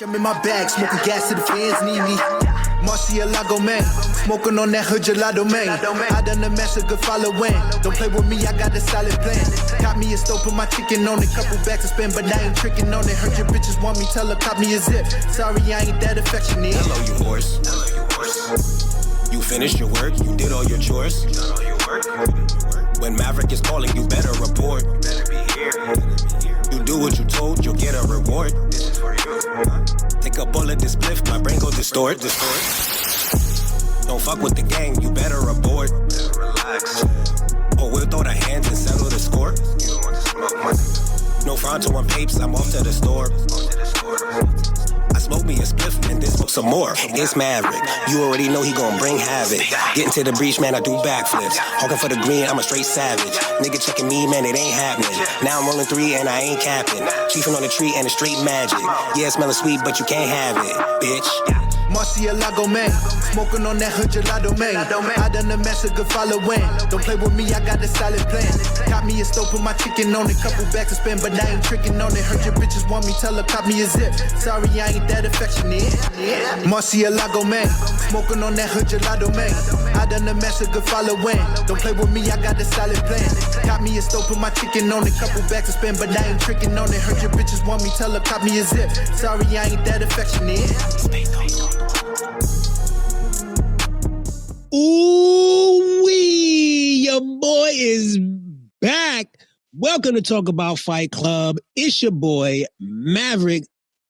I'm in my bag, smoking gas to the fans need me. Marcialago man, smoking on that hood gelato man. I done the mess, a good following. Don't play with me, I got a solid plan. Got me a stove, put my chicken on it. Couple bags to spend, but I ain't tricking on it. Heard your bitches want me, tell her cop me a zip. Sorry, I ain't that affectionate. Hello, you horse. You finished your work, you did all your chores. When Mavrick is calling, you better report. You do what you told, you'll get a reward. Take a bullet, this spliff, my brain go distort. Don't fuck with the gang, you better abort. Or we'll throw the hands and settle the score. No Fronto and papes, I'm off to the store. I smoke me a spliff and then smoke some more. It's Mavrick, you already know he gon' bring havoc. Getting to the breach, man, I do backflips. Hawking for the green, I'm a straight savage. Nigga checking me, man, it ain't happening. Now I'm rolling 3 and I ain't capping. Chiefing on the tree and it's straight magic. Yeah, it smelling sweet, but you can't have it, bitch. Marcialago man, smoking on that hood gelato man. I done the mess, a good following. Don't play with me, I got a solid plan. Got me a stove, put my chicken on it. Couple bags to spend, but I ain't tricking on it. Heard your bitches want me, tell her cop me a zip. Sorry, I ain't that affectionate. Marcialago man, smoking on that hood gelato man. I done the mess, a good following. Don't play with me, I got a solid plan. Got me a stove, put my chicken on it. Couple bags to spend, but I ain't tricking on it. Heard your bitches want me, tell her cop me a zip. Sorry, I ain't that affectionate. Ooh-wee, your boy is back. Welcome to Talk About Fight Club. It's your boy, Mavrick,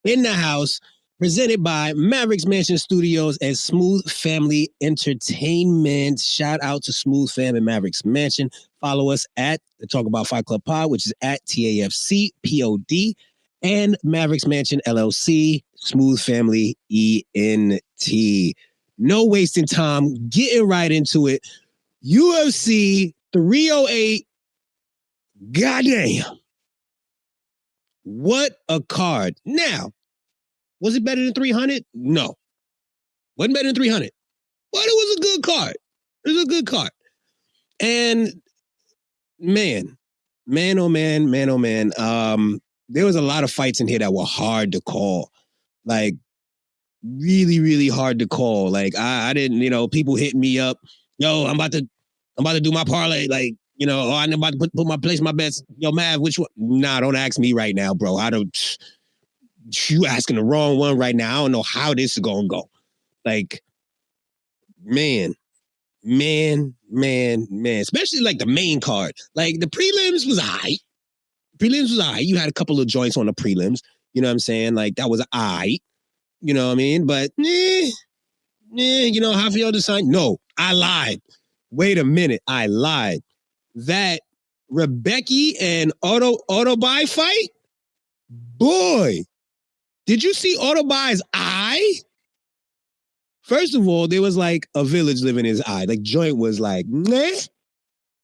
in the house, presented by Mavrick's Mansion Studios and Smooth Family Entertainment. Shout out to Smooth Fam and Mavrick's Mansion. Follow us at the Talk About Fight Club Pod, which is at TAFCPOD, and Mavrick's Mansion LLC, Smooth Family ENT. No wasting time, getting right into it. UFC 308. Goddamn. What a card. Now, was it better than 300? No. Wasn't better than 300. But it was a good card. It was a good card. And man, oh man. There was a lot of fights in here that were hard to call. Like, really, really hard to call. Like I didn't, people hitting me up. Yo, I'm about to do my parlay. Like, I'm about to put my place, my bets. Yo, Mav, which one? Nah, don't ask me right now, bro. You asking the wrong one right now. I don't know how this is gonna go. Like, man. Especially like the main card. Like the prelims was alright. You had a couple of joints on the prelims. You know what I'm saying? Like that was alright. You know what I mean? But, Rafael decided, no, I lied. Wait a minute, I lied. That Rebecca and Autobuy fight? Boy, did you see Autobuy's eye? First of all, there was like a village living in his eye. Like, joint was like, meh.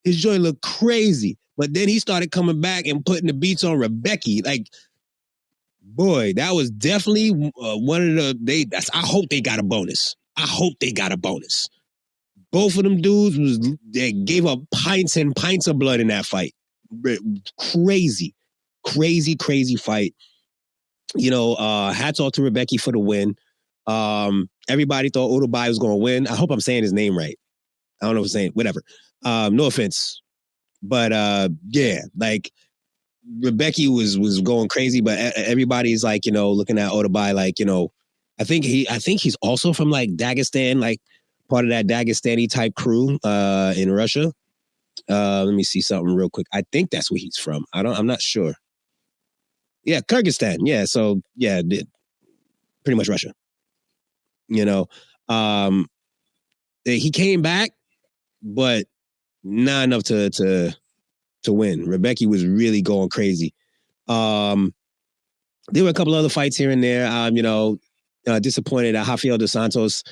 His joint looked crazy. But then he started coming back and putting the beats on Rebecca. Like, boy, that was definitely one of the. I hope they got a bonus. Both of them dudes they gave up pints and pints of blood in that fight. Crazy fight. Hats off to Rebecca for the win. Everybody thought Odobai was going to win. I hope I'm saying his name right. I don't know if I'm saying whatever. No offense, but yeah, like. Rebecca was going crazy, but everybody's like, looking at Odobai, like, I think he's also from like Dagestan, like part of that Dagestani type crew in Russia. Let me see something real quick. I think that's where he's from. I'm not sure. Yeah, Kyrgyzstan. Yeah, so yeah, pretty much Russia. He came back, but not enough to win. Rebecca was really going crazy. There were a couple other fights here and there. Disappointed that Rafael dos Santos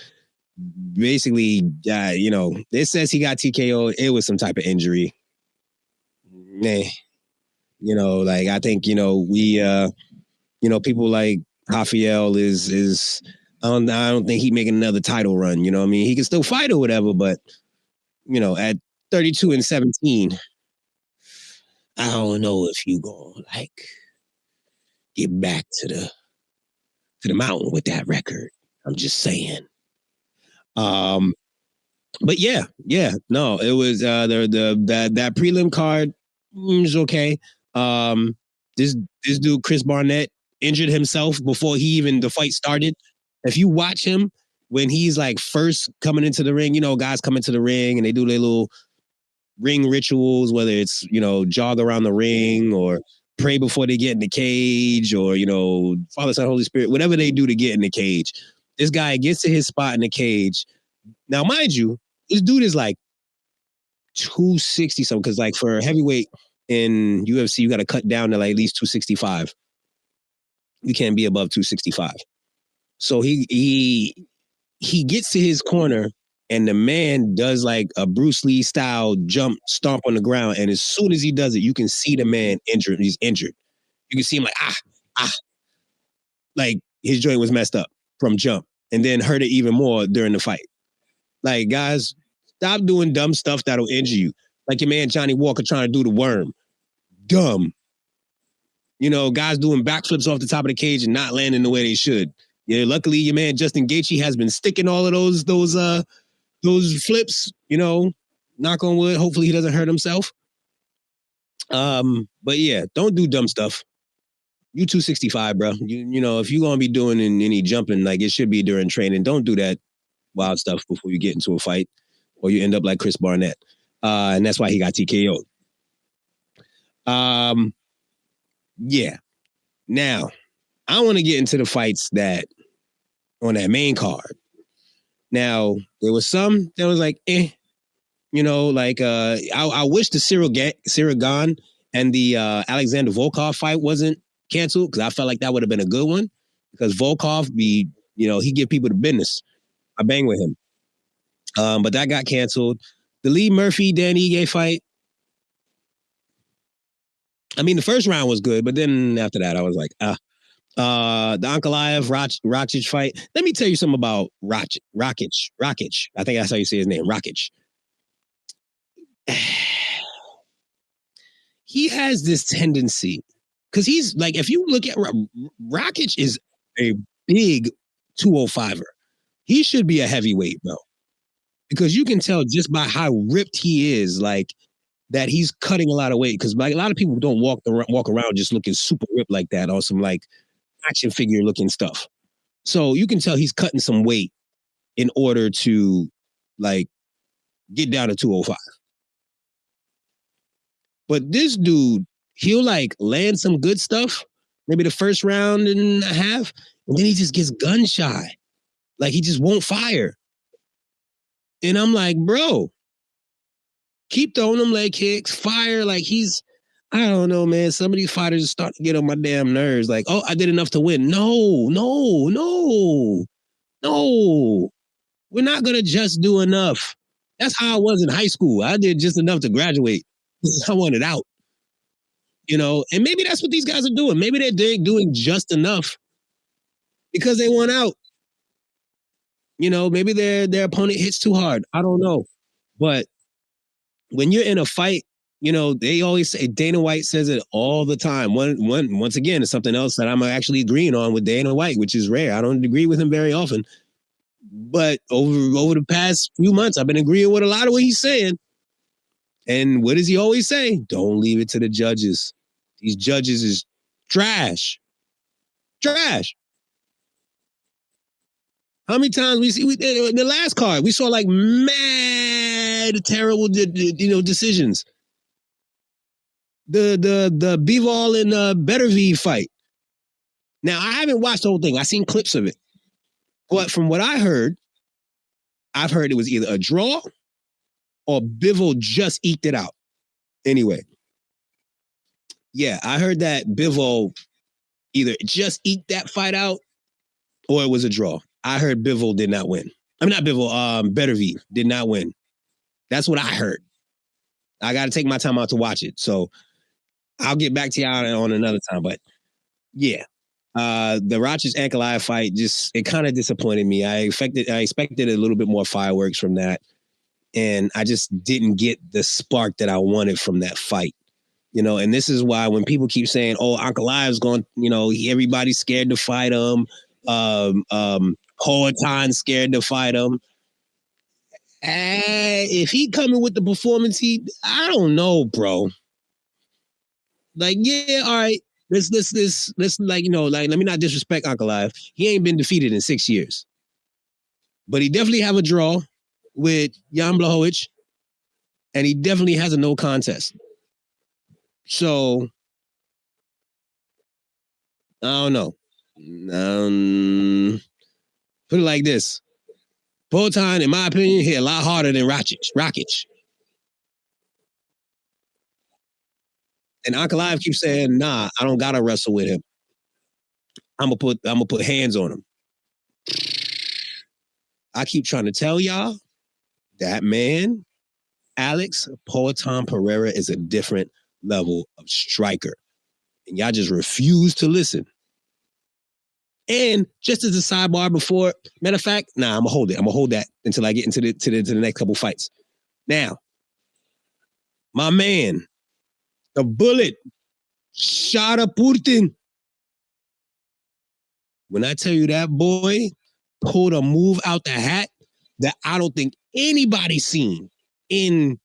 basically, it says he got TKO. It was some type of injury. I think, people like Rafael is I don't think he's making another title run. You know what I mean? He can still fight or whatever, but, at 32-17, I don't know if you gonna get back to to the mountain with that record. I'm just saying. But yeah, no, it was that prelim card was okay. This dude Chris Barnett injured himself before the fight started. If you watch him when he's like first coming into the ring, guys come into the ring and they do their little ring rituals, whether it's jog around the ring or pray before they get in the cage, or Father, Son, Holy Spirit, whatever they do to get in the cage. This guy gets to his spot in the cage. Now, mind you, this dude is like 260 something, because like for heavyweight in UFC, you got to cut down to like at least 265. You can't be above 265. So he gets to his corner, and the man does like a Bruce Lee style jump stomp on the ground. And as soon as he does it, you can see the man injured. He's injured. You can see him like, like his joint was messed up from jump, and then hurt it even more during the fight. Like, guys, stop doing dumb stuff that'll injure you. Like your man Johnny Walker trying to do the worm. Dumb. Guys doing backflips off the top of the cage and not landing the way they should. Yeah, luckily your man Justin Gaethje has been sticking all of those flips, knock on wood. Hopefully he doesn't hurt himself. But yeah, don't do dumb stuff. You 265, bro. If you're gonna be doing any jumping, like it should be during training, don't do that wild stuff before you get into a fight, or you end up like Chris Barnett. And that's why he got TKO'd. Yeah. Now, I want to get into the fights that on that main card. Now, there was some that was like, I wish the Cyril Gane and the Alexander Volkov fight wasn't canceled, because I felt like that would have been a good one, because Volkov he give people the business. I bang with him. But that got canceled. The Lee Murphy, Dan Ige fight. I mean, the first round was good, but then after that, I was like, the Ankalaev Rakic fight. Let me tell you something about Rakic. I think that's how you say his name, Rakic. He has this tendency, because he's like, if you look at Rakic is a big 205er. He should be a heavyweight, bro. Because you can tell just by how ripped he is, like, that he's cutting a lot of weight. Because like a lot of people don't walk around just looking super ripped like that, or some like action figure looking stuff. So you can tell he's cutting some weight in order to like get down to 205. But this dude, he'll like land some good stuff, maybe the first round and a half, and then he just gets gun shy. Like he just won't fire. And I'm like, bro, keep throwing them leg kicks, fire. Like I don't know, man. Some of these fighters are starting to get on my damn nerves. Like, oh, I did enough to win. No. We're not going to just do enough. That's how I was in high school. I did just enough to graduate. I wanted out. And maybe that's what these guys are doing. Maybe they're doing just enough because they want out. Maybe their opponent hits too hard. I don't know. But when you're in a fight, they always say, Dana White says it all the time. Once again, it's something else that I'm actually agreeing on with Dana White, which is rare. I don't agree with him very often. But over the past few months, I've been agreeing with a lot of what he's saying. And what does he always say? Don't leave it to the judges. These judges is trash. Trash. How many times we in the last card, we saw like mad, terrible, decisions. The Bivol and Beterbiev fight. Now, I haven't watched the whole thing. I've seen clips of it. But from what I've heard it was either a draw or Bivol just eked it out. Anyway. Yeah, I heard that Bivol either just eked that fight out or it was a draw. I heard Bivol did not win. I mean, not Bivol, Beterbiev did not win. That's what I heard. I got to take my time out to watch it. So I'll get back to y'all on another time. But yeah, the Rakic Ankalaev fight, it kind of disappointed me. I expected a little bit more fireworks from that. And I just didn't get the spark that I wanted from that fight. And this is why when people keep saying, oh, Ankalaev's going, everybody's scared to fight him. Poatan scared to fight him. If he coming with the performance, I don't know, bro. Like, yeah, all right. Let's like, like, let me not disrespect Ankalaev. He ain't been defeated in 6 years. But he definitely have a draw with Jan Blachowicz, and he definitely has a no contest. So, I don't know. Put it like this. Poatan, in my opinion, hit a lot harder than Rakic. And Ankalaev keeps saying, nah, I don't gotta wrestle with him. I'm gonna put hands on him. I keep trying to tell y'all that man, Alex Poatan Pereira, is a different level of striker. And y'all just refuse to listen. And just as a sidebar before, matter of fact, nah, I'm gonna hold it. I'm gonna hold that until I get into the next couple fights. Now, my man, the Bullet, Shara Putin. When I tell you that boy pulled a move out the hat that I don't think anybody's seen in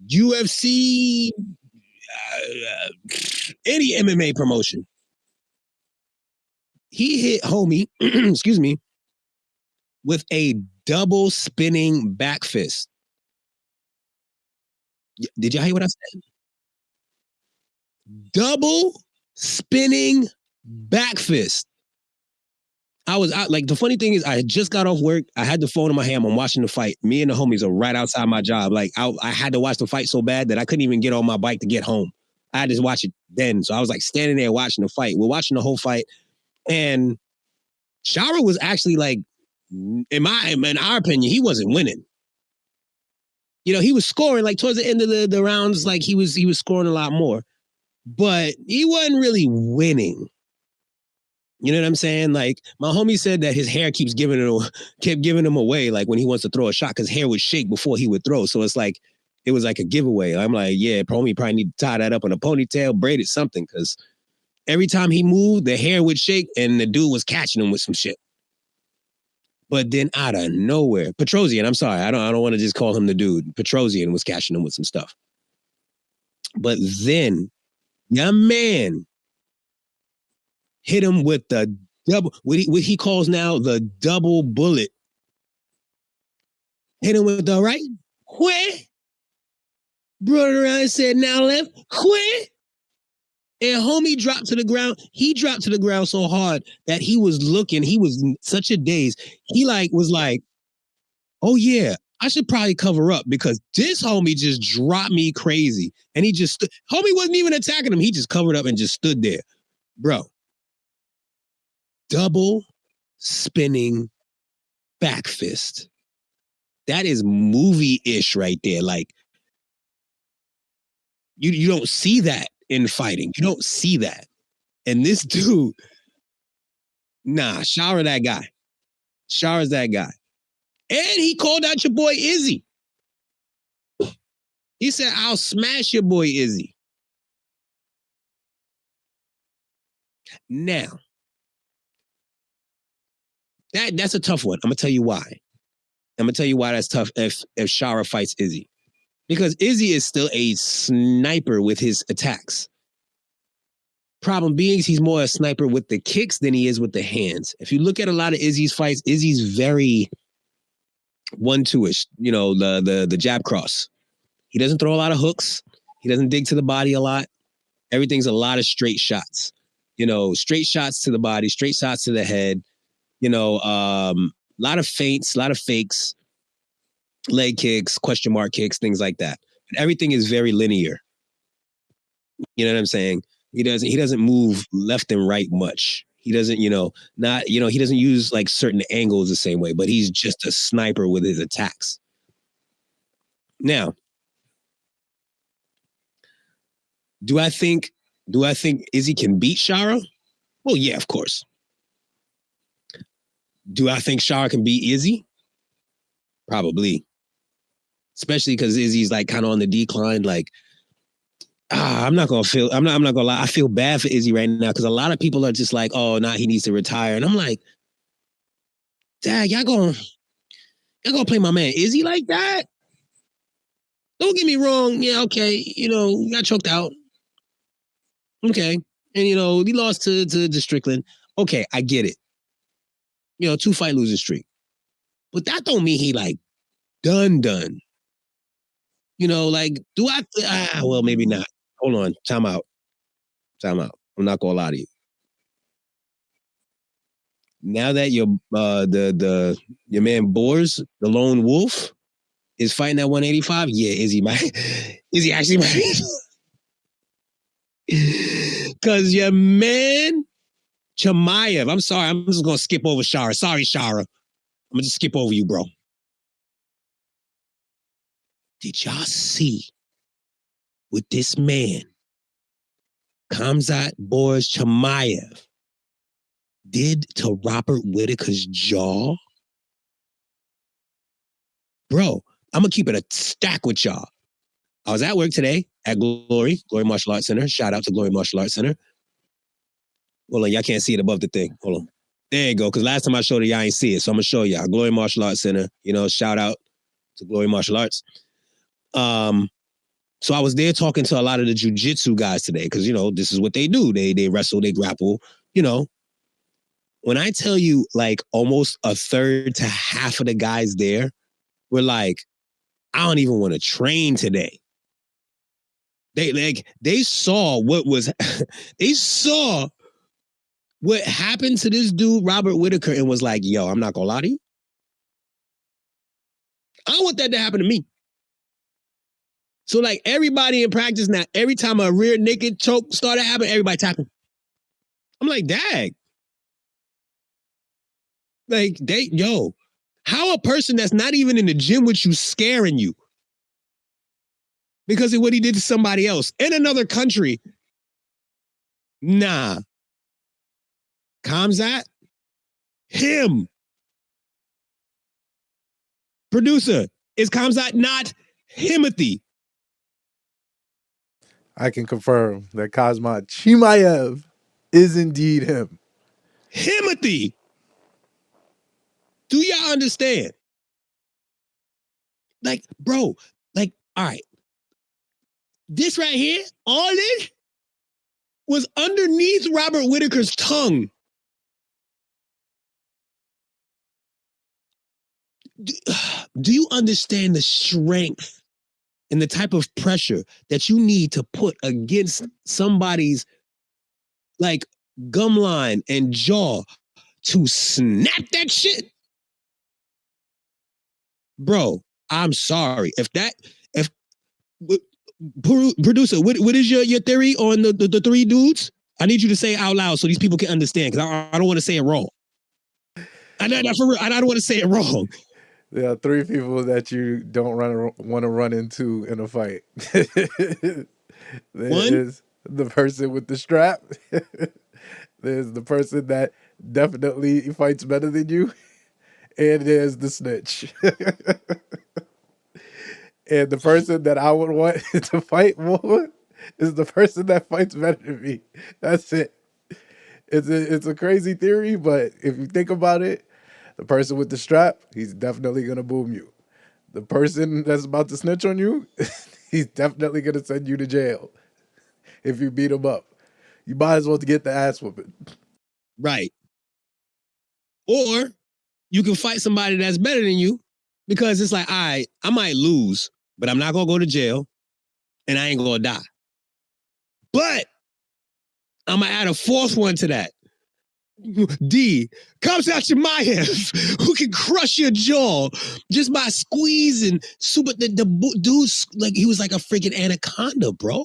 UFC, any MMA promotion. He hit homie, excuse me, with a double spinning back fist. Did y'all hear what I said? Double spinning back fist. I was out. Like, the funny thing is, I had just got off work. I had the phone in my hand. I'm watching the fight. Me and the homies are right outside my job. Like, I had to watch the fight so bad that I couldn't even get on my bike to get home. I had to watch it then. So I was like standing there watching the fight. We're watching the whole fight. And Shara was actually like, in our opinion, he wasn't winning. He was scoring like towards the end of the rounds, like he was scoring a lot more. But he wasn't really winning. You know what I'm saying? Like, my homie said that his hair kept giving him away, like when he wants to throw a shot, because hair would shake before he would throw. So it was like a giveaway. I'm like, yeah, homie probably need to tie that up in a ponytail, braid it, something, because every time he moved, the hair would shake and the dude was catching him with some shit. But then out of nowhere, Petrosian, I'm sorry, I don't want to just call him the dude. Petrosian was catching him with some stuff. But then, your man hit him with the double, what he calls now the double bullet. Hit him with the right, quit. Brought it around and said, now left, quit. And homie dropped to the ground. He dropped to the ground so hard that he was in such a daze. He was like, oh yeah, I should probably cover up because this homie just dropped me crazy. And he just homie wasn't even attacking him. He just covered up and just stood there. Bro. Double spinning back fist. That is movie-ish right there. Like, you don't see that in fighting. You don't see that. And this dude, nah, Shara that guy. Shara's that guy. And he called out your boy Izzy. He said, I'll smash your boy Izzy. Now, that's a tough one. I'm going to tell you why. I'm going to tell you why that's tough if Shara fights Izzy. Because Izzy is still a sniper with his attacks. Problem being, he's more a sniper with the kicks than he is with the hands. If you look at a lot of Izzy's fights, Izzy's very 1-2-ish, the jab cross. He doesn't throw a lot of hooks. He doesn't dig to the body a lot. Everything's a lot of straight shots. Straight shots to the body, straight shots to the head. A lot of feints, a lot of fakes, leg kicks, question mark kicks, things like that. And everything is very linear. You know what I'm saying? He doesn't move left and right much. He doesn't, he doesn't use like certain angles the same way, but he's just a sniper with his attacks. Now, do I think Izzy can beat Shara? Well, yeah, of course. Do I think Shara can beat Izzy? Probably. Especially because Izzy's like kind of on the decline. Like, I'm not gonna lie. I feel bad for Izzy right now because a lot of people are just like, oh, nah, he needs to retire. And I'm like, Dad, y'all gonna play my man Izzy like that? Don't get me wrong. Yeah, okay. Got choked out. Okay. And, he lost to Strickland. Okay, I get it. 2-fight losing streak. But that don't mean he, like, done. Do I? Well, maybe not. Hold on. Time out. I'm not going to lie to you. Now that your man Boers, the lone wolf, is fighting at 185, yeah, Izzy actually might. Because your man Chimaev, I'm sorry, I'm just going to skip over Shara. Sorry, Shara. I'm going to just skip over you, bro. Did y'all see what this man, Khamzat Boers Chimaev, did to Robert Whittaker's jaw? Bro, I'm going to keep it a stack with y'all. I was at work today at Glory Martial Arts Center. Shout out to Glory Martial Arts Center. Hold on, y'all can't see it above the thing. Hold on. There you go, because last time I showed it, y'all ain't see it. So I'm going to show y'all. Glory Martial Arts Center. Shout out to Glory Martial Arts. So I was there talking to a lot of the jiu-jitsu guys today because, this is what they do. They wrestle, they grapple, When I tell you, like, almost a third to half of the guys there were like, I don't even want to train today. They saw what was, they saw what happened to this dude, Robert Whittaker, and was like, yo, I'm not going to lie to you. I don't want that to happen to me. So, like, everybody in practice now, every time a rear naked choke started happening, everybody tapping. I'm like, dag. Like, how a person that's not even in the gym with you scaring you because of what he did to somebody else in another country? Nah. Khamzat? Him. Producer, is Khamzat not Himothy? I can confirm that Khamzat Chimaev is indeed him. Himothy. Do y'all understand? Like, bro, like, all right. This right here, all this was underneath Robert Whittaker's tongue. Do you understand the strength and the type of pressure that you need to put against somebody's, like, gum line and jaw to snap that shit? Bro, I'm sorry. Producer, what is your theory on the three dudes? I need you to say it out loud so these people can understand, because I don't want to say it wrong. I don't want to say it wrong. There are three people that you don't want to run into in a fight. There's the person with the strap. There's the person that definitely fights better than you. And there's the snitch. And the person that I would want to fight more is the person that fights better than me. That's it. It's a crazy theory, but if you think about it, the person with the strap, he's definitely going to boom you. The person that's about to snitch on you, he's definitely going to send you to jail if you beat him up. You might as well get the ass whooping. Right. Or you can fight somebody that's better than you because it's like, all right, I might lose, but I'm not going to go to jail and I ain't going to die. But I'm going to add a fourth one to that. D, Khamzat Chimaev, who can crush your jaw just by squeezing. The dude's like, he was like a freaking anaconda, bro.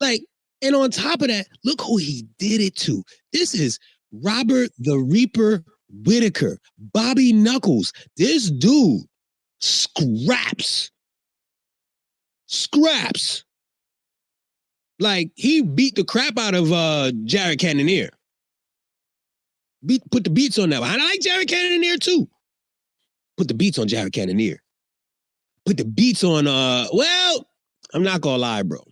Like, and on top of that, look who he did it to. This is Robert the Reaper Whittaker, Bobby Knuckles. This dude scraps. Like, he beat the crap out of Jared Cannonier. Put the beats on that one. I like Jared Cannonier too. Put the beats on Jared Cannonier. Put the beats on, well, I'm not gonna lie, bro.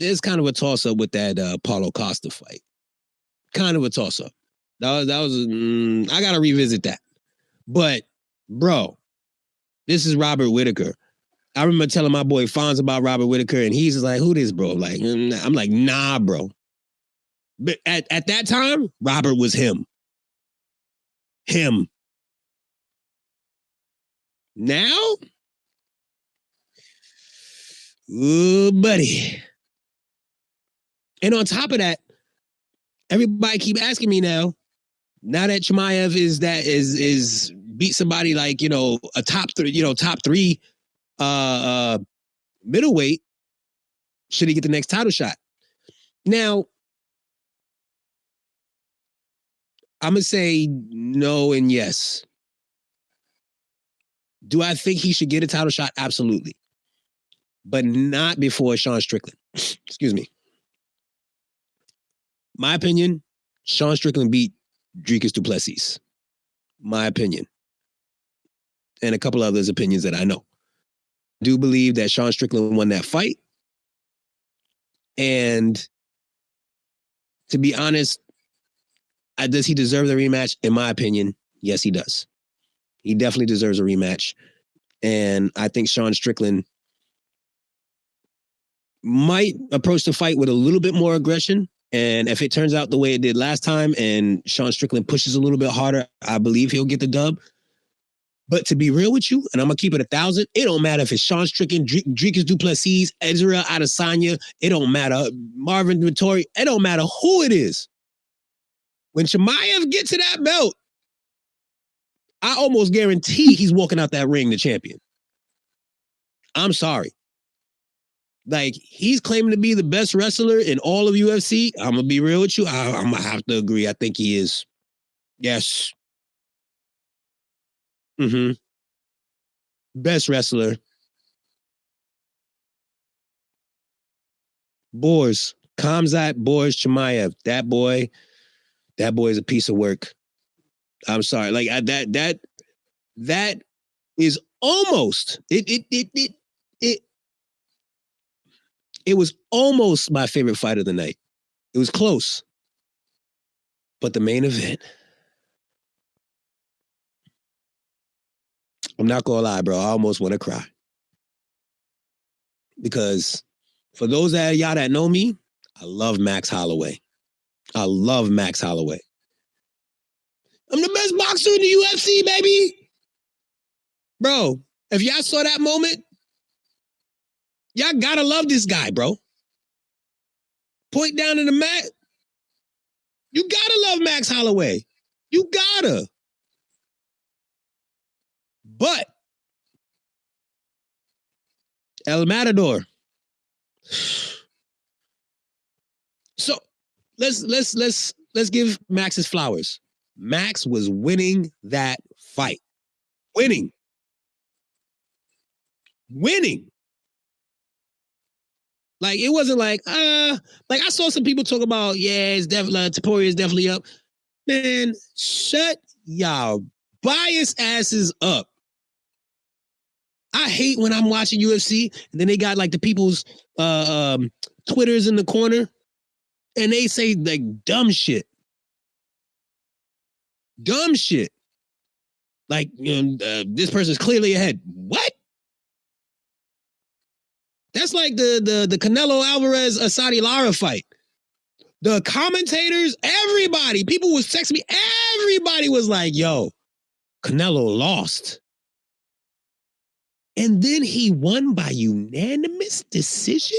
There's kind of a toss-up with that Paulo Costa fight. Kind of a toss-up. That was I gotta revisit that. But bro, this is Robert Whittaker. I remember telling my boy Fonz about Robert Whittaker, and he's just like, "Who this, bro?" Like, I'm like, "Nah, bro." But at that time, Robert was him. Him. Now, ooh, buddy. And on top of that, everybody keep asking me now that Chimaev is beat somebody like, a top three middleweight, should he get the next title shot? Now, I'm going to say no and yes. Do I think he should get a title shot? Absolutely. But not before Sean Strickland. Excuse me. My opinion, Sean Strickland beat Dricus du Plessis. My opinion. And a couple others' opinions that I know. I do believe that Sean Strickland won that fight. And to be honest, does he deserve the rematch? In my opinion, yes, he does. He definitely deserves a rematch. And I think Sean Strickland might approach the fight with a little bit more aggression. And if it turns out the way it did last time and Sean Strickland pushes a little bit harder, I believe he'll get the dub. But to be real with you, and I'm going to keep it 1,000, it don't matter if it's Sean Strickland, Dricus du Plessis, Ezra Adesanya, it don't matter, Marvin Vettori, it don't matter who it is. When Chimaev gets to that belt, I almost guarantee he's walking out that ring the champion. I'm sorry. Like, he's claiming to be the best wrestler in all of UFC. I'm going to be real with you. I'm going to have to agree. I think he is. Yes. Best wrestler. Boers. Khamzat Boers Chimaev. That boy is a piece of work. I'm sorry. Like, that is almost it was almost my favorite fight of the night. It was close. But the main event, I'm not gonna lie, bro, I almost want to cry. Because for those of y'all that know me, I love Max Holloway. I love Max Holloway. I'm the best boxer in the UFC, baby. Bro, if y'all saw that moment, y'all gotta love this guy, bro. Point down in the mat. You gotta love Max Holloway. You gotta. But El Matador. So let's give Max his flowers. Max was winning that fight. Winning. Like, it wasn't like I saw some people talk about, it's definitely, Topuria is definitely up. Man, shut y'all bias asses up. I hate when I'm watching UFC and then they got like the people's Twitters in the corner and they say like dumb shit. Like, this person's clearly ahead. What? That's like the Canelo Alvarez Asadi Lara fight. The commentators, everybody, people was texting me. Everybody was like, yo, Canelo lost. And then he won by unanimous decision?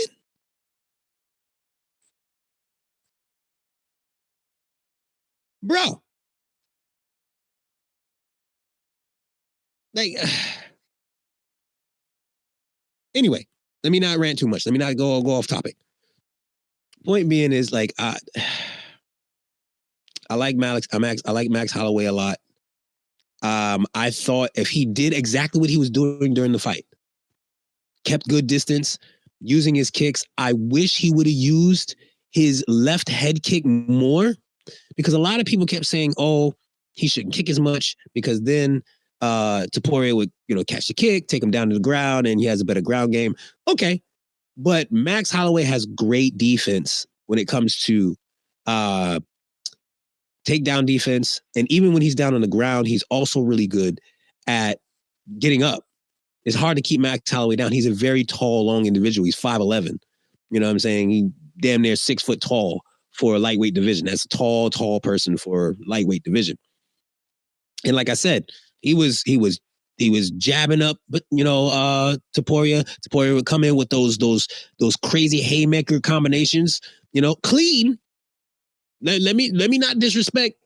Bro. Like, anyway, let me not rant too much. Let me not go off topic. Point being is, like, I like Max Holloway a lot. I thought if he did exactly what he was doing during the fight, kept good distance, using his kicks, I wish he would have used his left head kick more, because a lot of people kept saying, oh, he shouldn't kick as much because then Topuria would, catch the kick, take him down to the ground, and he has a better ground game. Okay. But Max Holloway has great defense when it comes to takedown defense. And even when he's down on the ground, he's also really good at getting up. It's hard to keep Max Holloway down. He's a very tall, long individual. He's 5'11". You know what I'm saying? He damn near 6 foot tall for a lightweight division. That's a tall person for lightweight division. And like I said, he was jabbing up, but Topuria would come in with those crazy haymaker combinations, clean. Let me not disrespect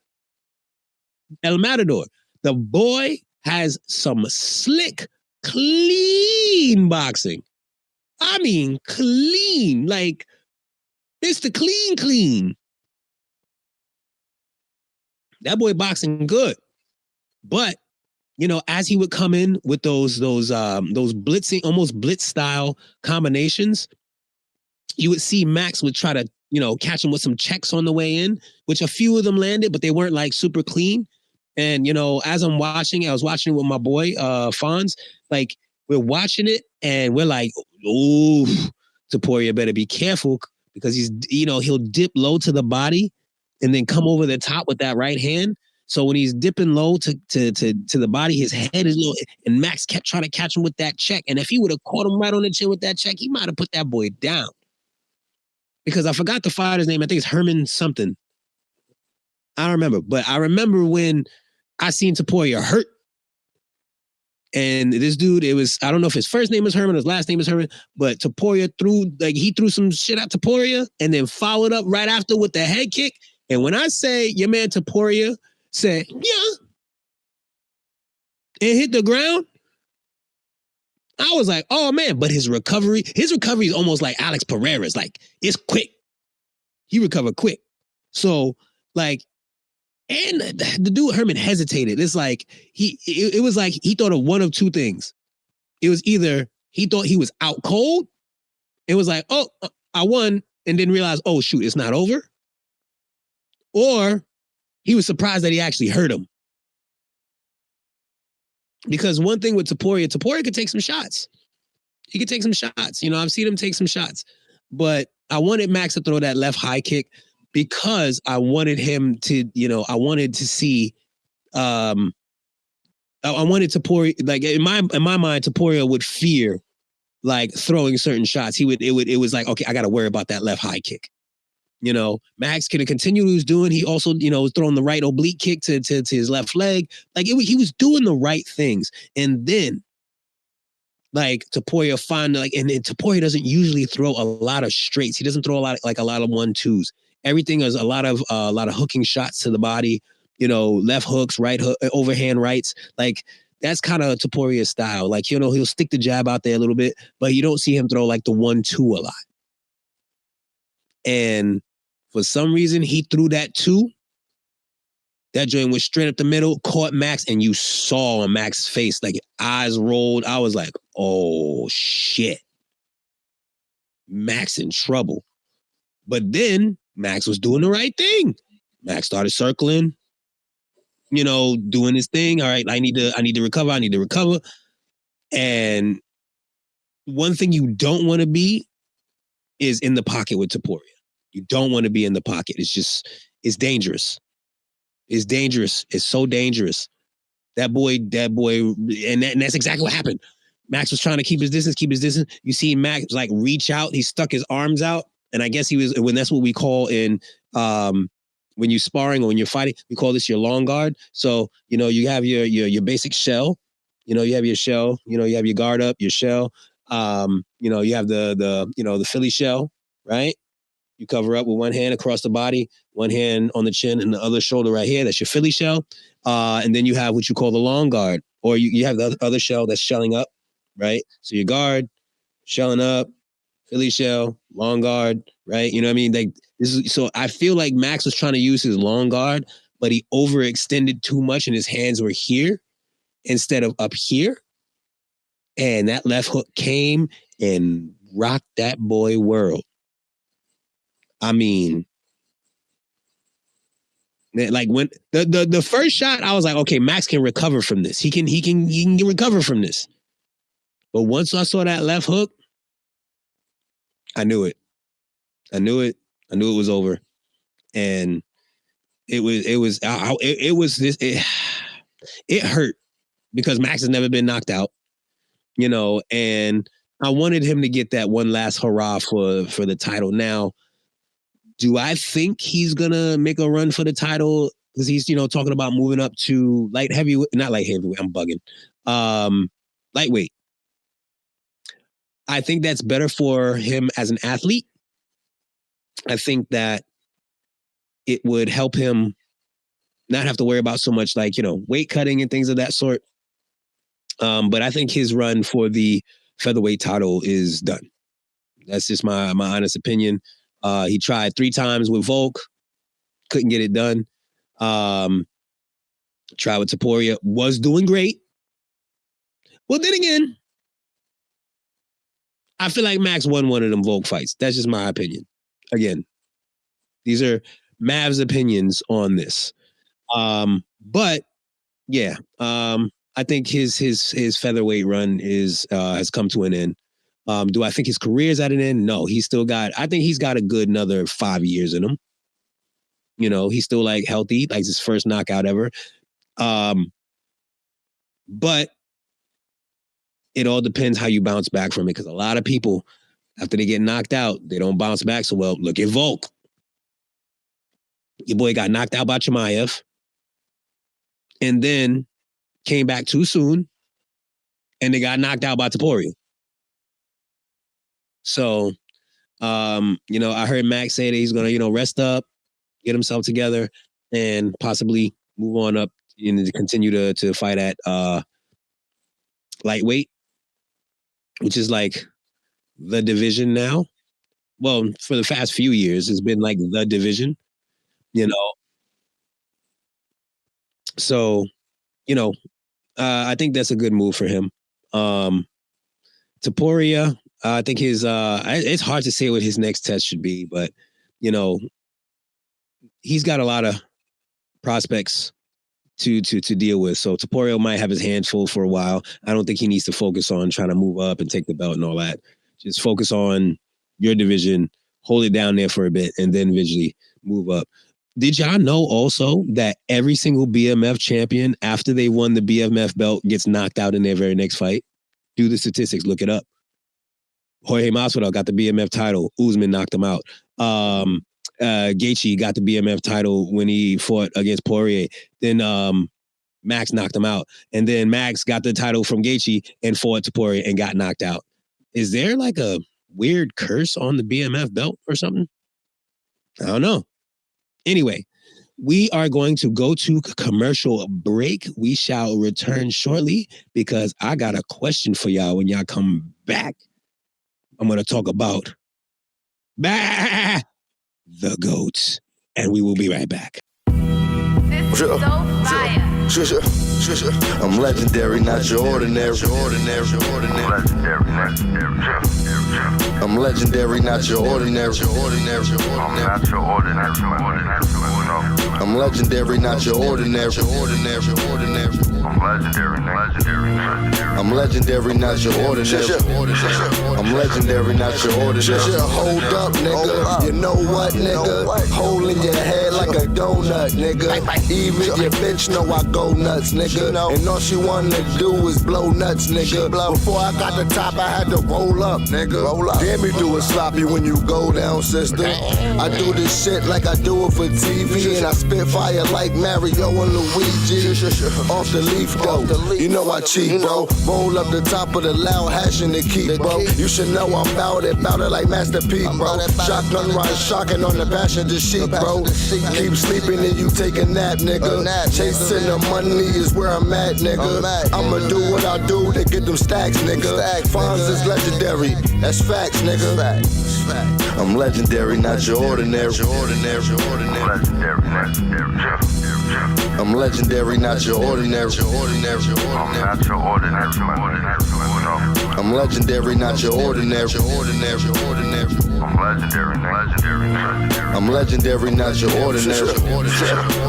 El Matador. The boy has some slick, clean boxing. I mean, clean, like Mr. Clean. That boy boxing good. But, as he would come in with those blitzing, almost blitz style combinations, you would see Max would try to, catch him with some checks on the way in, which a few of them landed, but they weren't like super clean. And, as I was watching it with my boy, Fonz, like we're watching it and we're like, ooh, Topuria better be careful because he'll dip low to the body and then come over the top with that right hand. So when he's dipping low to the body, his head is low, and Max kept trying to catch him with that check. And if he would have caught him right on the chin with that check, he might have put that boy down. Because I forgot the fighter's name. I think it's Herman something. I don't remember. But I remember when I seen Topuria hurt. And this dude, I don't know if his first name is Herman or his last name is Herman, but Topuria threw some shit at Topuria and then followed up right after with the head kick. And when I say your man Topuria said, yeah, and hit the ground, I was like, oh man, but his recovery is almost like Alex Pereira's. Like, it's quick. He recovered quick. So, like, and the dude Herman hesitated. It's like, it was like he thought of one of two things. It was either he thought he was out cold. It was like, oh, I won, and didn't realize, oh shoot, it's not over. Or he was surprised that he actually hurt him. Because one thing with Topuria could take some shots. He could take some shots. I've seen him take some shots. But I wanted Max to throw that left high kick because I wanted him to, I wanted to see, I wanted Topuria, like in my mind, Topuria would fear like throwing certain shots. It was like, okay, I got to worry about that left high kick. Max could continue what he was doing. He also, was throwing the right oblique kick to his left leg. Like he was doing the right things. And then like Topuria and Topuria doesn't usually throw a lot of straights. He doesn't throw a lot of 1-2s. Everything is a lot of hooking shots to the body, left hooks, right hook, overhand rights. Like that's kind of Topuria's style. Like, he'll stick the jab out there a little bit, but you don't see him throw like the 1-2 a lot. And for some reason, he threw that 2. That joint went straight up the middle, caught Max, and you saw on Max's face, like eyes rolled. I was like, oh shit. Max in trouble. But then Max was doing the right thing. Max started circling, doing his thing. All right, I need to recover. And one thing you don't want to be is in the pocket with Topuria. You don't want to be in the pocket. It's dangerous. It's dangerous. It's so dangerous. That boy, and that's exactly what happened. Max was trying to keep his distance. You see Max like reach out. He stuck his arms out. And I guess that's what we call in, when you're sparring or when you're fighting, we call this your long guard. So, you have your basic shell, you have your shell, you have your guard up, your shell, you have the Philly shell, right? You cover up with one hand across the body, one hand on the chin and the other shoulder right here. That's your Philly shell. And then you have what you call the long guard, or you have the other shell that's shelling up, right? So your guard, shelling up, Philly shell, long guard, right? You know what I mean? Like so I feel like Max was trying to use his long guard, but he overextended too much and his hands were here instead of up here. And that left hook came and rocked that boy world. I mean, like when the first shot, I was like, okay, Max can recover from this. He can recover from this. But once I saw that left hook, I knew it. I knew it was over. And It hurt because Max has never been knocked out, and I wanted him to get that one last hurrah for the title. Now, do I think he's gonna make a run for the title? Because he's, talking about moving up to not light heavyweight, I'm bugging. Lightweight. I think that's better for him as an athlete. I think that it would help him not have to worry about so much weight cutting and things of that sort. But I think his run for the featherweight title is done. That's just my honest opinion. He tried 3 times with Volk, couldn't get it done. Tried with Topuria, was doing great. Well, then again, I feel like Max won one of them Volk fights. That's just my opinion. Again, these are Mav's opinions on this. But yeah, I think his featherweight run has come to an end. Do I think his career's at an end? No, I think he's got a good another 5 years in him. He's still healthy, his first knockout ever. But it all depends how you bounce back from it, because a lot of people, after they get knocked out, they don't bounce back so well. Look at Volk. Your boy got knocked out by Chimaev and then came back too soon, and they got knocked out by Topuria. So, I heard Max say that he's going to, rest up, get himself together, and possibly move on up and to continue to fight at lightweight, which is the division now. Well, for the past few years, it's been the division, So, I think that's a good move for him. Topuria, I think it's hard to say what his next test should be, but, he's got a lot of prospects to deal with. So Topuria might have his hands full for a while. I don't think he needs to focus on trying to move up and take the belt and all that. Just focus on your division, hold it down there for a bit, and then eventually move up. Did y'all know also that every single BMF champion, after they won the BMF belt, gets knocked out in their very next fight? Do the statistics, look it up. Jorge Masvidal got the BMF title. Usman knocked him out. Gaethje got the BMF title when he fought against Poirier. Then Max knocked him out. And then Max got the title from Gaethje and fought to Poirier and got knocked out. Is there a weird curse on the BMF belt or something? I don't know. Anyway, we are going to go to commercial break. We shall return shortly because I got a question for y'all when y'all come back. I'm going to talk about the GOATs, and we will be right back. This is so fire. I'm legendary, not your ordinary. I'm legendary, not your ordinary. I'm legendary, not your ordinary. I'm legendary, not your ordinary. I'm legendary, not your ordinary. Hold up, nigga. You know what, nigga? Hole in your head like a donut, nigga. Even your bitch know I go nuts, nigga. And all she wanna do is blow nuts, nigga. Before I got the top, I had to roll up, nigga. Damn, me do it sloppy when you go down, sister. I do this shit like I do it for TV, and I spit fire like Mario and Luigi. Off the leaf, though. You know I cheat, bro. Roll up the top of the loud hash in the keep, bro. You should know I'm bout it like Master P, bro. Shotgun ride shocking on the passenger seat, bro. Keep sleeping and you take a nap, nigga. Chasing the money is where I'm at, nigga. I'ma do what I do to get them stacks, nigga. Fonz is legendary, that's facts, nigga. I'm legendary, not your ordinary. I'm legendary, not your ordinary. I'm legendary, not your ordinary. I'm legendary, not your ordinary.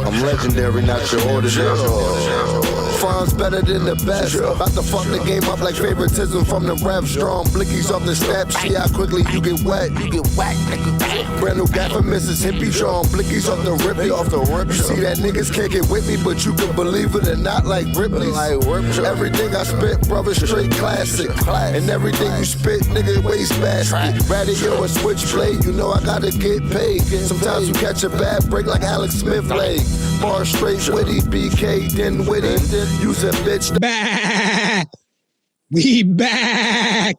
I'm legendary, not your ordinary. Fonz better than the best. About to fuck the game up like favoritism from the ref. Strong blickies off the steps. See how quickly you get wet. Brand new guy for Mississippi. Strong blickies off the Ripley. You see that niggas can't get with me, but you can believe it or not, like Ripley. Everything I spit, brother, straight classic. And everything you spit, nigga, waste basket. Radio or switchblade, you know I gotta get paid. Sometimes you catch a bad break like Alex Smith leg. Bar straight witty, BK, then witty. Use a bitch. Back. We back.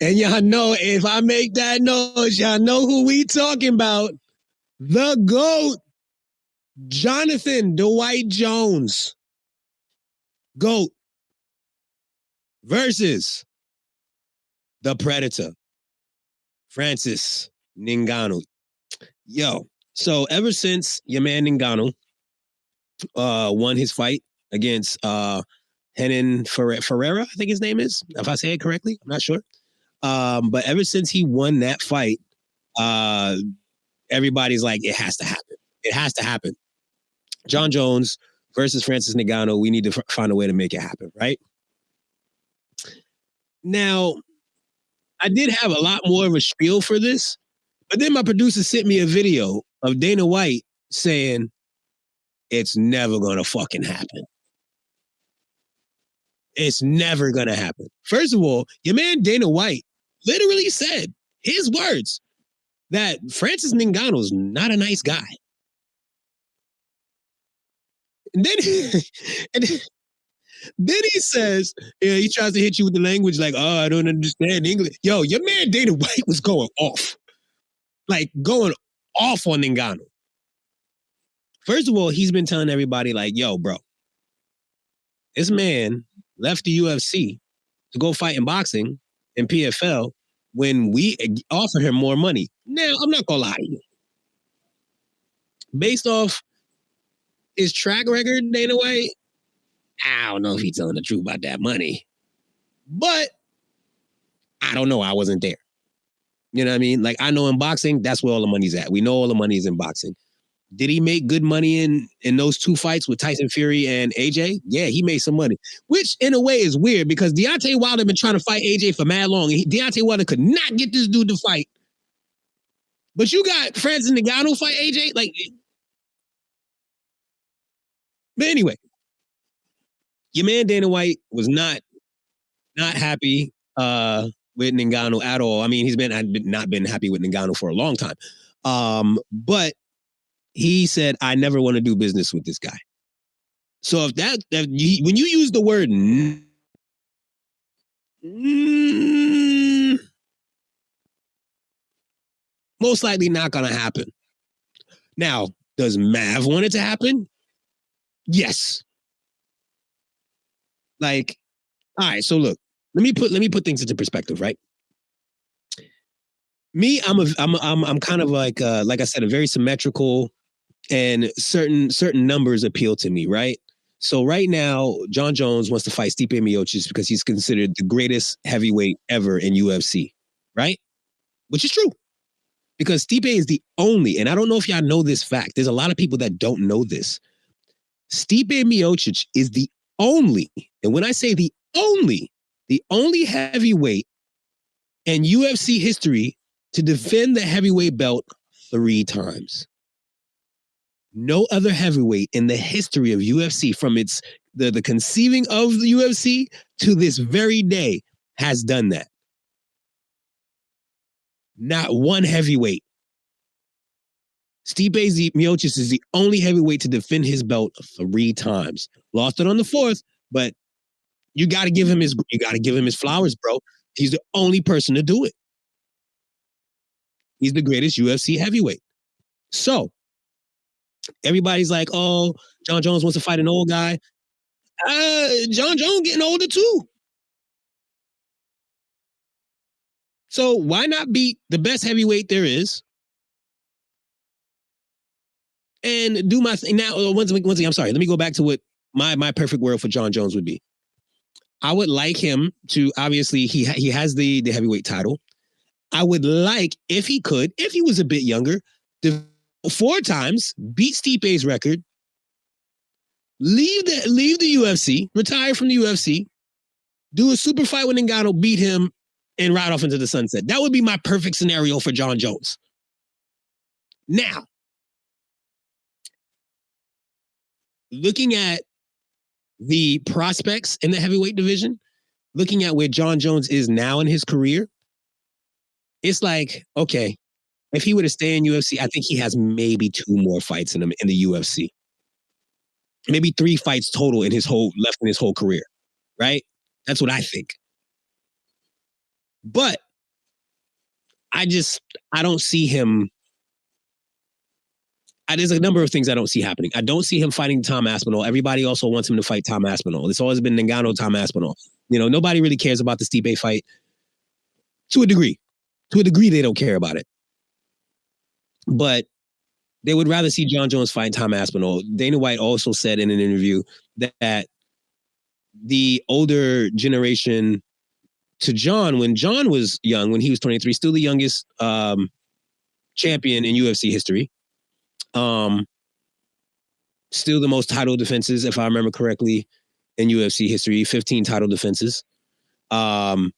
And y'all know, if I make that noise, y'all know who we talking about. The GOAT, Jonathan Dwight Jones. GOAT versus the Predator, Francis Ngannou. Yo, so ever since your man Ngannou won his fight against Renan Ferreira, I think his name is, if I say it correctly, I'm not sure. But ever since he won that fight, everybody's like, it has to happen. It has to happen. Jon Jones versus Francis Ngannou. We need to find a way to make it happen, right? Now, I did have a lot more of a spiel for this, but then my producer sent me a video of Dana White saying, it's never going to fucking happen. It's never going to happen. First of all, your man Dana White literally said, his words, that Francis Ngannou is not a nice guy. And then he says, yeah, he tries to hit you with the language like, oh, I don't understand English. Yo, your man Dana White was going off. Like, going off on Ngannou. First of all, he's been telling everybody like, yo, bro, this man left the UFC to go fight in boxing in PFL when we offer him more money. Now, I'm not going to lie to you. Based off his track record, Dana White, I don't know if he's telling the truth about that money. But I don't know. I wasn't there. You know what I mean? Like, I know in boxing, that's where all the money's at. We know all the money is in boxing. Did he make good money in those two fights with Tyson Fury and AJ? Yeah, he made some money. Which, in a way, is weird because Deontay Wilder been trying to fight AJ for mad long. And Deontay Wilder could not get this dude to fight. But you got Francis Ngannou fight AJ? Like, but anyway, your man Dana White was not happy with Ngannou at all. I mean, he's not been happy with Ngannou for a long time. But he said, I never want to do business with this guy. So when you use the word most likely not going to happen. Now, does Mav want it to happen? Yes. Like, all right, so look, let me put things into perspective, right? Me, I'm kind of like I said, a very symmetrical, and certain numbers appeal to me, right? So right now, Jon Jones wants to fight Stipe Miocic because he's considered the greatest heavyweight ever in UFC, right? Which is true. Because Stipe is the only, and I don't know if y'all know this fact, there's a lot of people that don't know this. Stipe Miocic is the only, and when I say the only heavyweight in UFC history to defend the heavyweight belt 3 times. No other heavyweight in the history of UFC, from the conceiving of the UFC to this very day, has done that. Not one heavyweight. Stipe Miocic is the only heavyweight to defend his belt 3 times. Lost it on the 4th, but you got to give him his flowers, bro. He's the only person to do it. He's the greatest UFC heavyweight. So everybody's like, oh, Jon Jones wants to fight an old guy. Jon Jones getting older too. So why not beat the best heavyweight there is and do my thing? Now, once again, I'm sorry. Let me go back to what my perfect world for Jon Jones would be. I would like him to, obviously, he has the heavyweight title. I would like, if he was a bit younger, to 4 times beat Stipe's record, leave the UFC, retire from the UFC, do a super fight with Ngannou, beat him, and ride off into the sunset. That would be my perfect scenario for John Jones. Now, looking at the prospects in the heavyweight division, looking at where John Jones is now in his career, it's like, okay, if he were to stay in UFC, I think he has maybe 2 more fights in him in the UFC. Maybe 3 fights total in his whole career, right? That's what I think. But I don't see him. There's a number of things I don't see happening. I don't see him fighting Tom Aspinall. Everybody also wants him to fight Tom Aspinall. It's always been Ngannou, Tom Aspinall. Nobody really cares about the Stipe fight. To a degree. To a degree, they don't care about it. But they would rather see John Jones fight Tom Aspinall. Dana White also said in an interview that the older generation to John, when John was young, when he was 23, still the youngest champion in UFC history. Still the most title defenses, if I remember correctly, in UFC history, 15 title defenses. But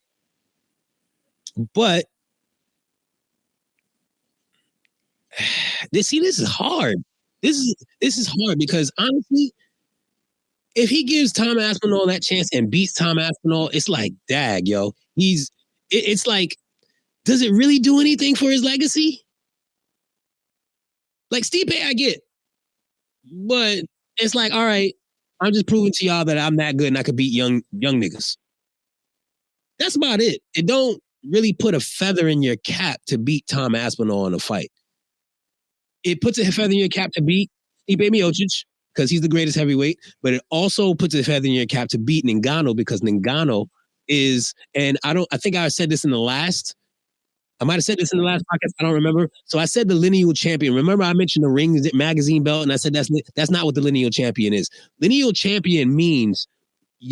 this is hard. This is hard because honestly, if he gives Tom Aspinall that chance and beats Tom Aspinall, it's like, dag, yo. It's like, does it really do anything for his legacy? Like Stipe, I get. But it's like, all right, I'm just proving to y'all that I'm that good and I could beat young niggas. That's about it. It don't really put a feather in your cap to beat Tom Aspinall in a fight. It puts a feather in your cap to beat Stipe Miocic because he's the greatest heavyweight, but it also puts a feather in your cap to beat Ngannou because Ngannou is, and I think I said this in the last, I might have said this in the last podcast. I don't remember. So I said the lineal champion. Remember I mentioned the Ring magazine belt, and I said that's not what the lineal champion is. Lineal champion means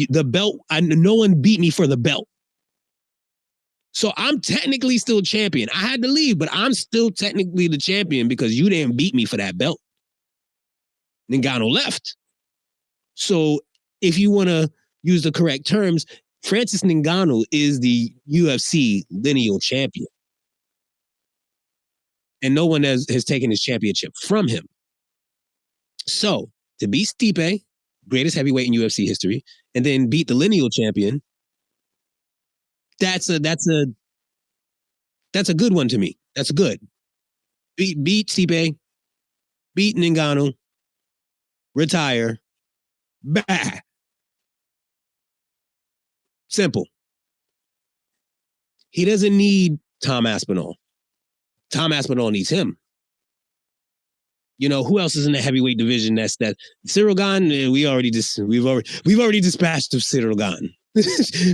the belt. No one beat me for the belt. So I'm technically still champion. I had to leave, but I'm still technically the champion because you didn't beat me for that belt. Ngannou left. So if you want to use the correct terms, Francis Ngannou is the UFC lineal champion. And no one has taken his championship from him. So to beat Stipe, greatest heavyweight in UFC history, and then beat the lineal champion, that's a good one to me. That's good. Beat Stipe, beat Ngannou, retire, bah. Simple. He doesn't need Tom Aspinall. Tom Aspinall needs him. Who else is in the heavyweight division? That's that. Cyril Gane, we've already dispatched of Cyril Gane.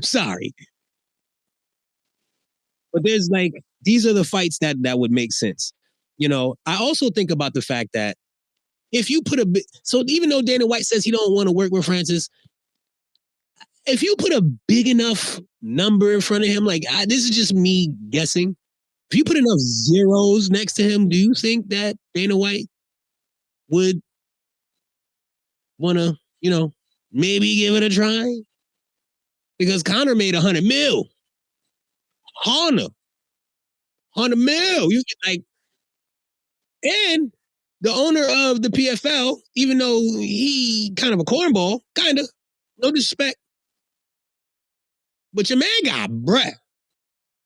Sorry. But there's these are the fights that would make sense. I also think about the fact that if you put so even though Dana White says he don't want to work with Francis, if you put a big enough number in front of him, this is just me guessing. If you put enough zeros next to him, do you think that Dana White would want to, maybe give it a try? Because Conor made 100 mil. 100 mil. And the owner of the PFL, even though he kind of a cornball, no disrespect, but your man got breath.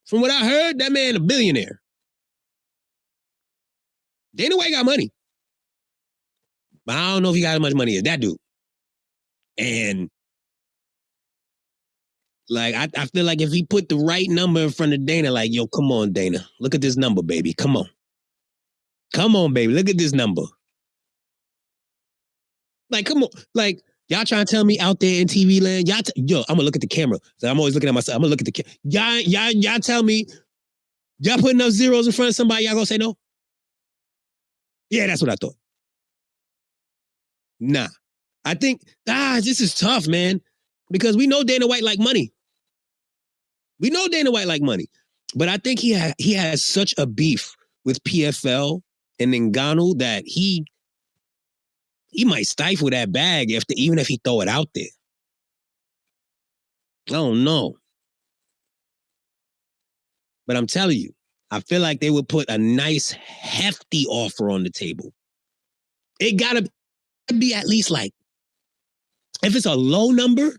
From what I heard, that man a billionaire. Dana White got money. But I don't know if he got as much money as that dude. And I feel like if he put the right number in front of Dana, yo, come on, Dana. Look at this number, baby. Come on. Come on, baby. Look at this number. Come on. Y'all trying to tell me out there in TV land, yo, I'm going to look at the camera. So I'm always looking at myself. I'm going to look at the camera. Y'all tell me, y'all put enough zeros in front of somebody, y'all going to say no? Yeah, that's what I thought. Nah. I think, this is tough, man. Because we know Dana White like money. We know Dana White like money. But I think he has such a beef with PFL and Ngannou that he he might stifle that bag even if he throw it out there. I don't know. But I'm telling you, I feel like they would put a nice, hefty offer on the table. It gotta be at least like, if it's a low number,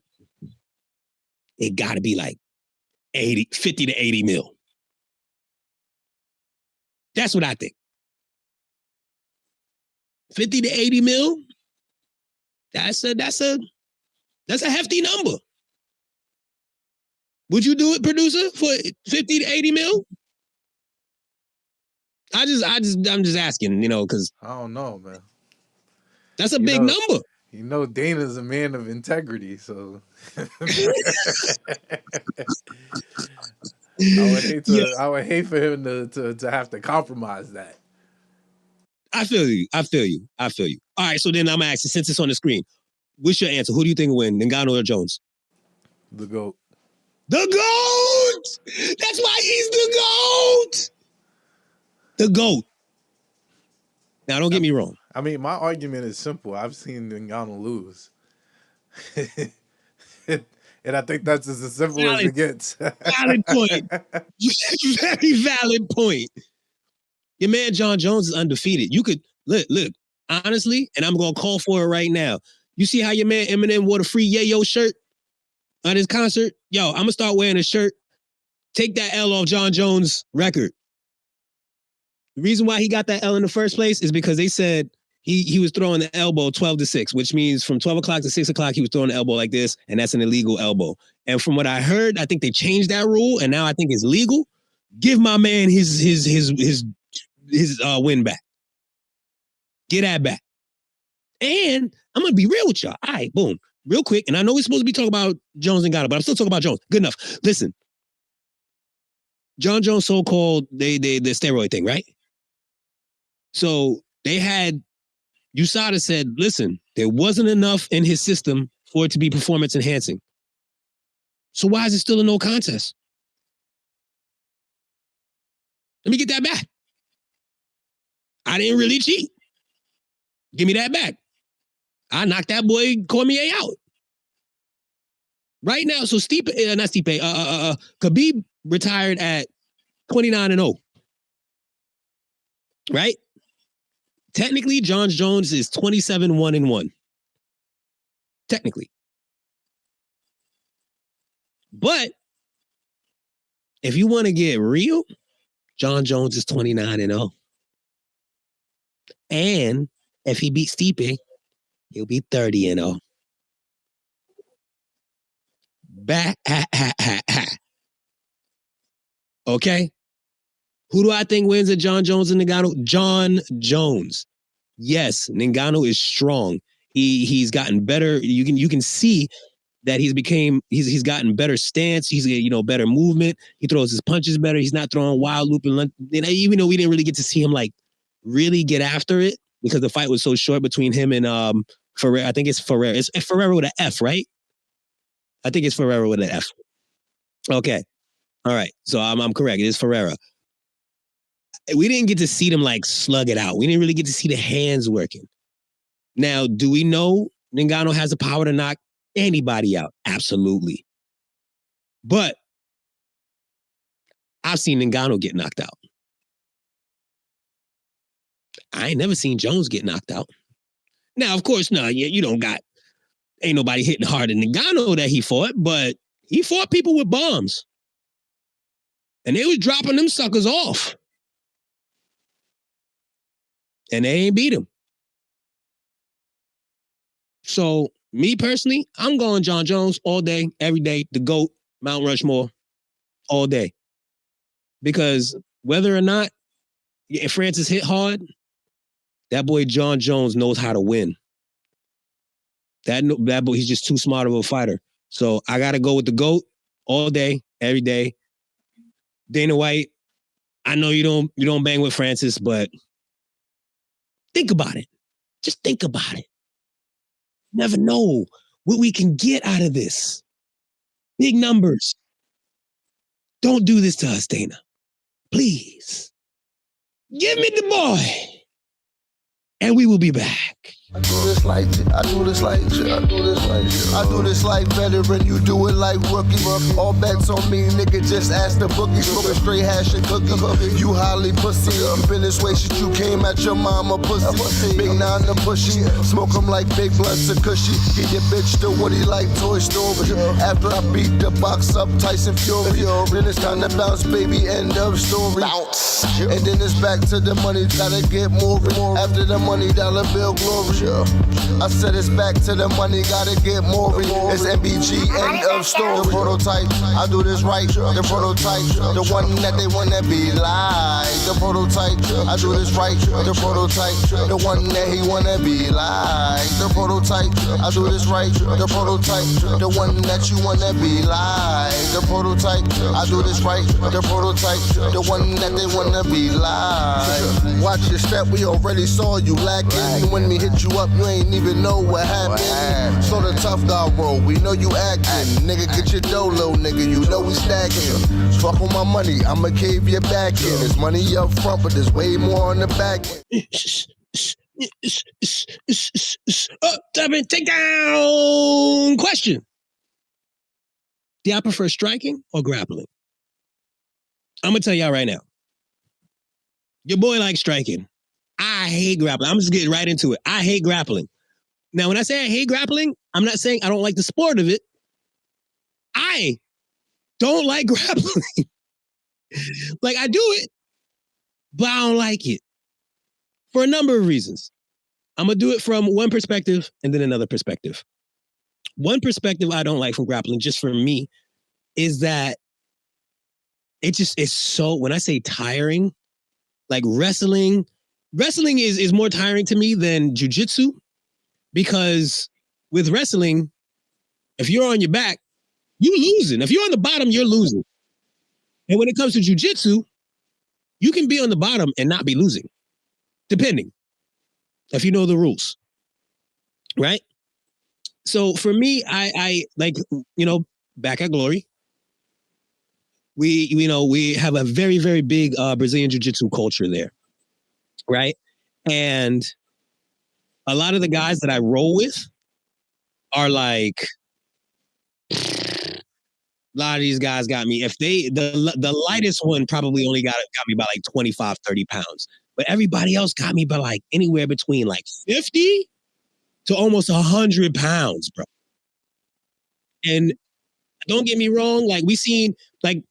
it gotta be like 50 to 80 mil. That's what I think. 50 to 80 mil, that's a hefty number. Would you do it, producer, for 50 to 80 mil? I'm just asking, because I don't know, man. That's a big number. You know, Dana's a man of integrity, so I would hate for him to have to compromise that. I feel you. All right, so then I'm asking, since it's on the screen, what's your answer? Who do you think will win, Ngannou or Jones? The GOAT. The GOAT! That's why he's the GOAT! The GOAT. Now, don't get me wrong. I mean, my argument is simple. I've seen Ngannou lose. And I think that's as simple as it gets. Valid point. Very valid point. Your man John Jones is undefeated. You could, look, honestly, and I'm going to call for it right now. You see how your man Eminem wore the free Yayo shirt at his concert? Yo, I'm going to start wearing a shirt. Take that L off John Jones' record. The reason why he got that L in the first place is because they said he was throwing the elbow 12 to 6, which means from 12 o'clock to 6 o'clock, he was throwing the elbow like this, and that's an illegal elbow. And from what I heard, I think they changed that rule, and now I think it's legal. Give my man his win back. Get that back. And I'm going to be real with y'all. All right, boom. Real quick, and I know we're supposed to be talking about Jones and Ngannou, but I'm still talking about Jones. Good enough. Listen. John Jones so-called the steroid thing, right? So they had USADA said, listen, there wasn't enough in his system for it to be performance enhancing. So why is it still a no contest? Let me get that back. I didn't really cheat. Give me that back. I knocked that boy Cormier out. Right now, so Khabib retired at 29-0. Right? Technically, John Jones is 27-1-1. Technically. But if you want to get real, John Jones is 29-0. And if he beats Stipe, he'll be 30-0. Okay? Who do I think wins at John Jones and Ngannou? John Jones. Yes, Ngannou is strong. He's gotten better. You can see that he's gotten better stance. He's better movement. He throws his punches better. He's not throwing wild looping. Even though we didn't really get to see him like really get after it because the fight was so short between him and Ferreira. I think it's Ferreira. It's Ferreira with an F, right? I think it's Ferreira with an F. Okay. All right. So I'm correct. It is Ferreira. We didn't get to see them like slug it out. We didn't really get to see the hands working. Now, do we know Ngannou has the power to knock anybody out? Absolutely. But I've seen Ngannou get knocked out. I ain't never seen Jones get knocked out. Now, of course, no, you don't got, ain't nobody hitting harder than Ngannou that he fought, but he fought people with bombs. And they was dropping them suckers off. And they ain't beat him. So, me personally, I'm going John Jones all day, every day, the GOAT, Mount Rushmore, all day. Because whether or not Francis hit hard, that boy John Jones knows how to win. That boy, he's just too smart of a fighter. So, I got to go with the GOAT all day, every day. Dana White, I know you don't bang with Francis, but think about it. Just think about it. Never know what we can get out of this. Big numbers. Don't do this to us, Dana. Please. Give me the boy. And we will be back. I do this like I do this like I do this like I do this like veteran, you do it like rookie. All bets on me, nigga, just ask the bookie. Smoking straight hash and cookie. You highly pussy. You been this way since you came at your mama pussy. Big nine to pushy. Smoke 'em like big blunts and cushy. Get your bitch to Woody like Toy Story. After I beat the box up Tyson Fury. Then it's time to bounce, baby, end of story. And then it's back to the money, gotta get more. After the money, dollar bill glory. I said it's back to the money, gotta get more. It's MBG, end of story. The prototype, I do this right. The prototype, the one that they wanna be like. The prototype, I do this right. The prototype, the one that he wanna be like. The prototype, I do this right. The prototype, the one that you wanna be like. The prototype, I do this right. The prototype, the one that they wanna be like. Watch your step, we already saw you lacking. When we hit you up, you ain't even know what happened. So the tough guy roll, we know you acting. Nigga, get your dough low, nigga, you know we stacking. Fuck with my money, I'ma cave your back in. There's money up front, but there's way more on the back end. Take down question. Do I prefer striking or grappling? I'm gonna tell y'all right now. Your boy likes striking. I hate grappling. I'm just getting right into it. I hate grappling. Now, when I say I hate grappling, I'm not saying I don't like the sport of it. I don't like grappling. Like, I do it, but I don't like it for a number of reasons. I'm going to do it from one perspective and then another perspective. One perspective I don't like from grappling, just for me, is that it's so, when I say tiring, like wrestling is more tiring to me than jiu-jitsu, because with wrestling, if you're on your back, you're losing. If you're on the bottom, you're losing. And when it comes to jiu-jitsu, you can be on the bottom and not be losing, depending if you know the rules, right? So for me, I like, back at Glory, we have a very, very big Brazilian jiu-jitsu culture there, right? And a lot of the guys that I roll with are like, a lot of these guys got me. If the lightest one probably only got me by like 25, 30 pounds. But everybody else got me by like anywhere between like 50 to almost 100 pounds, bro. And don't get me wrong, like we seen like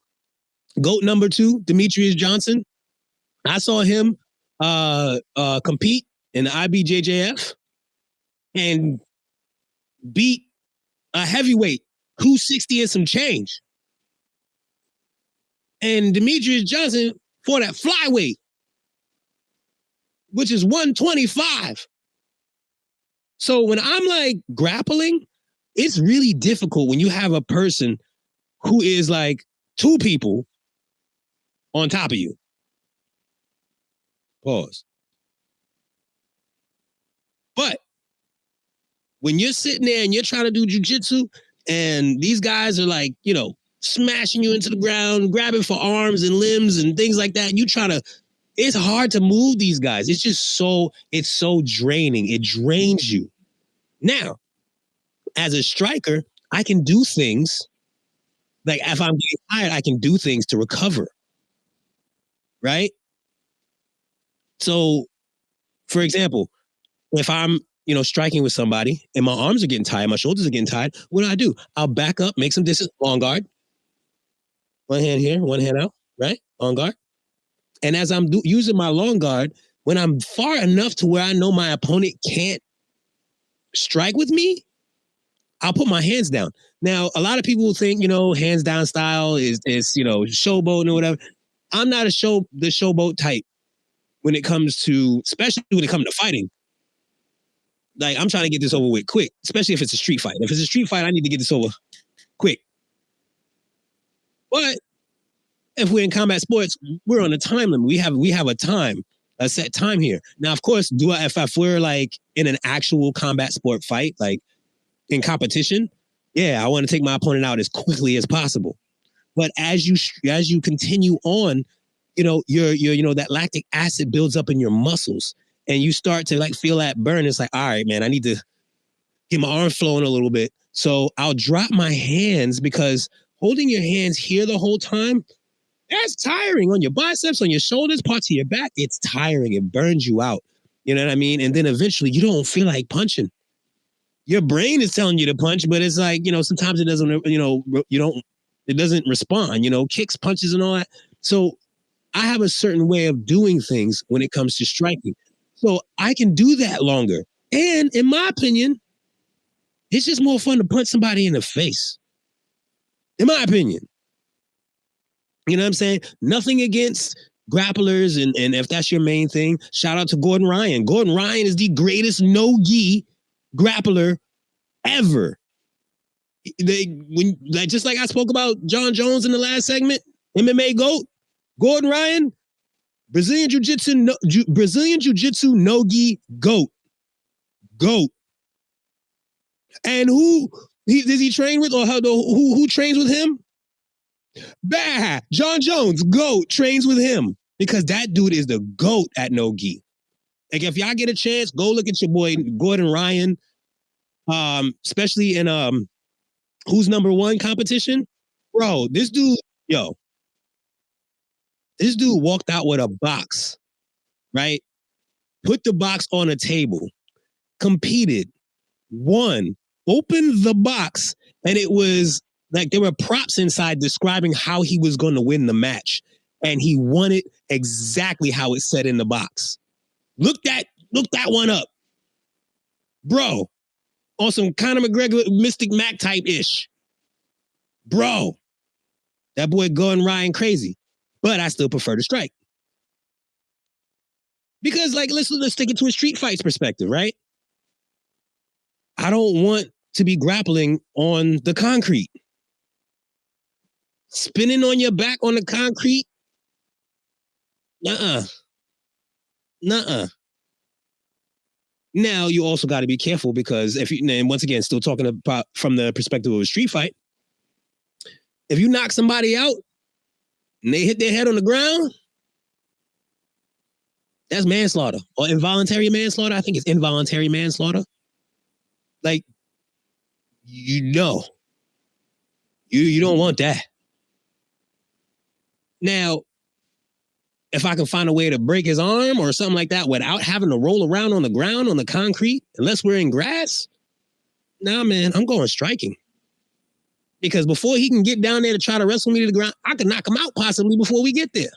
GOAT number 2, Demetrius Johnson. I saw him compete in the IBJJF and beat a heavyweight who's 60 and some change. And Demetrius Johnson fought at flyweight, which is 125. So when I'm like grappling, it's really difficult when you have a person who is like 2 people on top of you. Pause. But when you're sitting there and you're trying to do jiu-jitsu and these guys are like, smashing you into the ground, grabbing for arms and limbs and things like that, and you try to, it's hard to move these guys. It's just it's so draining. It drains you. Now, as a striker, I can do things, like if I'm getting tired, I can do things to recover. Right? So, for example, if I'm, striking with somebody and my arms are getting tired, my shoulders are getting tired, what do? I'll back up, make some distance, long guard. One hand here, one hand out, right? Long guard. And as I'm using my long guard, when I'm far enough to where I know my opponent can't strike with me, I'll put my hands down. Now, a lot of people think, hands down style is showboat or whatever. I'm not the showboat type when it comes to, especially when it comes to fighting. Like, I'm trying to get this over with quick, especially if it's a street fight. If it's a street fight, I need to get this over quick. But if we're in combat sports, we're on a time limit. We have a set time here. Now, of course, if we're like in an actual combat sport fight, like in competition, yeah, I want to take my opponent out as quickly as possible. But as you continue on, your that lactic acid builds up in your muscles, and you start to like feel that burn, it's like, all right, man, I need to get my arm flowing a little bit. So I'll drop my hands, because holding your hands here the whole time, that's tiring on your biceps, on your shoulders, parts of your back. It's tiring. It burns you out. You know what I mean? And then eventually you don't feel like punching. Your brain is telling you to punch, but it's like, sometimes it doesn't, it doesn't respond, kicks, punches and all that. So I have a certain way of doing things when it comes to striking. So I can do that longer. And in my opinion, it's just more fun to punch somebody in the face. In my opinion. You know what I'm saying? Nothing against grapplers, and if that's your main thing, shout out to Gordon Ryan. Gordon Ryan is the greatest no-gi grappler ever. Just like I spoke about John Jones in the last segment, MMA GOAT, Gordon Ryan, Brazilian Jiu-Jitsu no-gi GOAT. GOAT. And who does he train with, or who trains with him? Bah! John Jones, GOAT, trains with him, because that dude is the GOAT at no-gi. Like, if y'all get a chance, go look at your boy Gordon Ryan, especially in Who's Number One competition. Bro, this dude walked out with a box, right? Put the box on a table, competed, won, opened the box, and it was like there were props inside describing how he was going to win the match. And he won it exactly how it said in the box. Look that one up. Bro, on some Conor McGregor, Mystic Mac type-ish. Bro, that boy Gordon Ryan crazy. But I still prefer to strike. Because, like, let's stick it to a street fights perspective, right? I don't want to be grappling on the concrete. Spinning on your back on the concrete? Nuh-uh. Now, you also got to be careful, because and once again, still talking about from the perspective of a street fight, if you knock somebody out and they hit their head on the ground, that's manslaughter, or involuntary manslaughter. I think it's involuntary manslaughter. Like, you don't want that. Now, if I can find a way to break his arm or something like that without having to roll around on the ground, on the concrete, unless we're in grass, nah, man, I'm going striking. Because before he can get down there to try to wrestle me to the ground, I could knock him out possibly before we get there.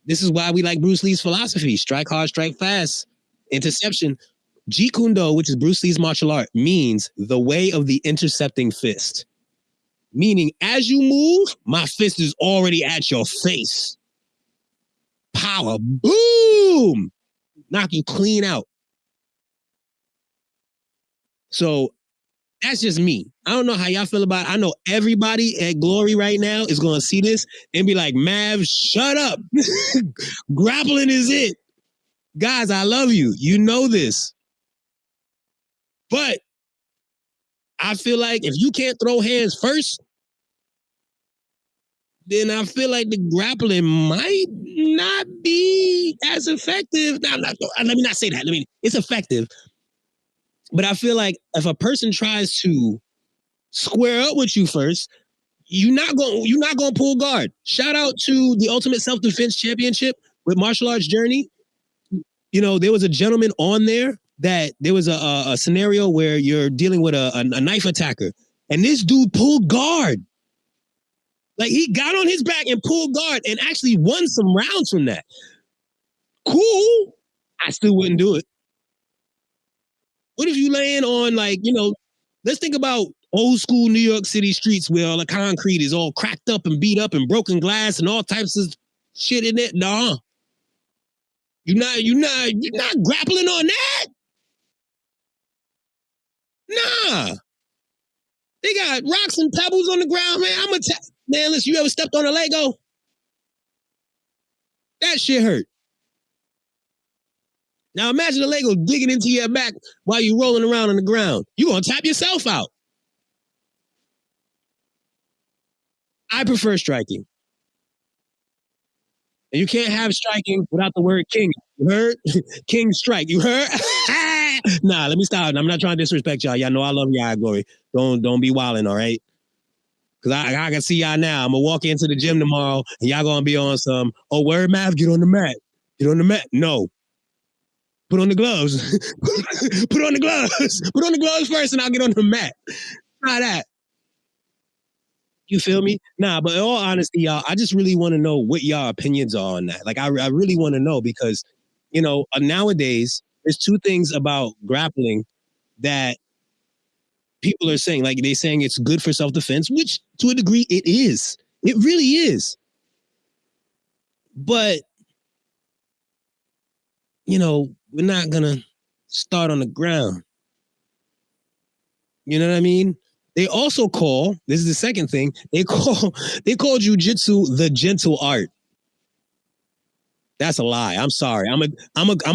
This is why we like Bruce Lee's philosophy: strike hard, strike fast, interception. Jeet Kune Do, which is Bruce Lee's martial art, means the way of the intercepting fist. Meaning, as you move, my fist is already at your face. Power, boom! Knock you clean out. So, that's just me. I don't know how y'all feel about it. I know everybody at Glory right now is going to see this and be like, Mav, shut up. Grappling is it. Guys, I love you. You know this. But I feel like if you can't throw hands first, then I feel like the grappling might not be as effective. Now, let me not say that. It's effective. But I feel like if a person tries to square up with you first, you're not going to pull guard. Shout out to the Ultimate Self-Defense Championship with Martial Arts Journey. There was a gentleman on there that there was a scenario where you're dealing with a knife attacker, and this dude pulled guard. Like, he got on his back and pulled guard and actually won some rounds from that. Cool. I still wouldn't do it. What if you laying on, let's think about old school New York City streets where all the concrete is all cracked up and beat up and broken glass and all types of shit in it. Nah. You're not grappling on that. Nah. They got rocks and pebbles on the ground, man. Man, listen, you ever stepped on a Lego? That shit hurt. Now imagine a Lego digging into your back while you're rolling around on the ground. You're going to tap yourself out. I prefer striking. And you can't have striking without the word king. You heard? King strike. You heard? Nah, let me stop. I'm not trying to disrespect y'all. Y'all know I love y'all, Glory. Don't be wilding, all right? Because I can see y'all now. I'm going to walk into the gym tomorrow, and y'all going to be on some, oh, word, Mav, get on the mat. Get on the mat. No. Put on the gloves. Put on the gloves. Put on the gloves first, and I'll get on the mat. Try that. You feel me? Nah, but in all honesty, y'all, I just really want to know what y'all opinions are on that. Like, I really want to know because, you know, nowadays, there's two things about grappling that people are saying. Like, they're saying it's good for self-defense, which to a degree it is. It really is. But, you know, we're not going to start on the ground. You know what I mean? They also call, this is the second thing, they call jujitsu the gentle art. That's a lie. I'm sorry. I'm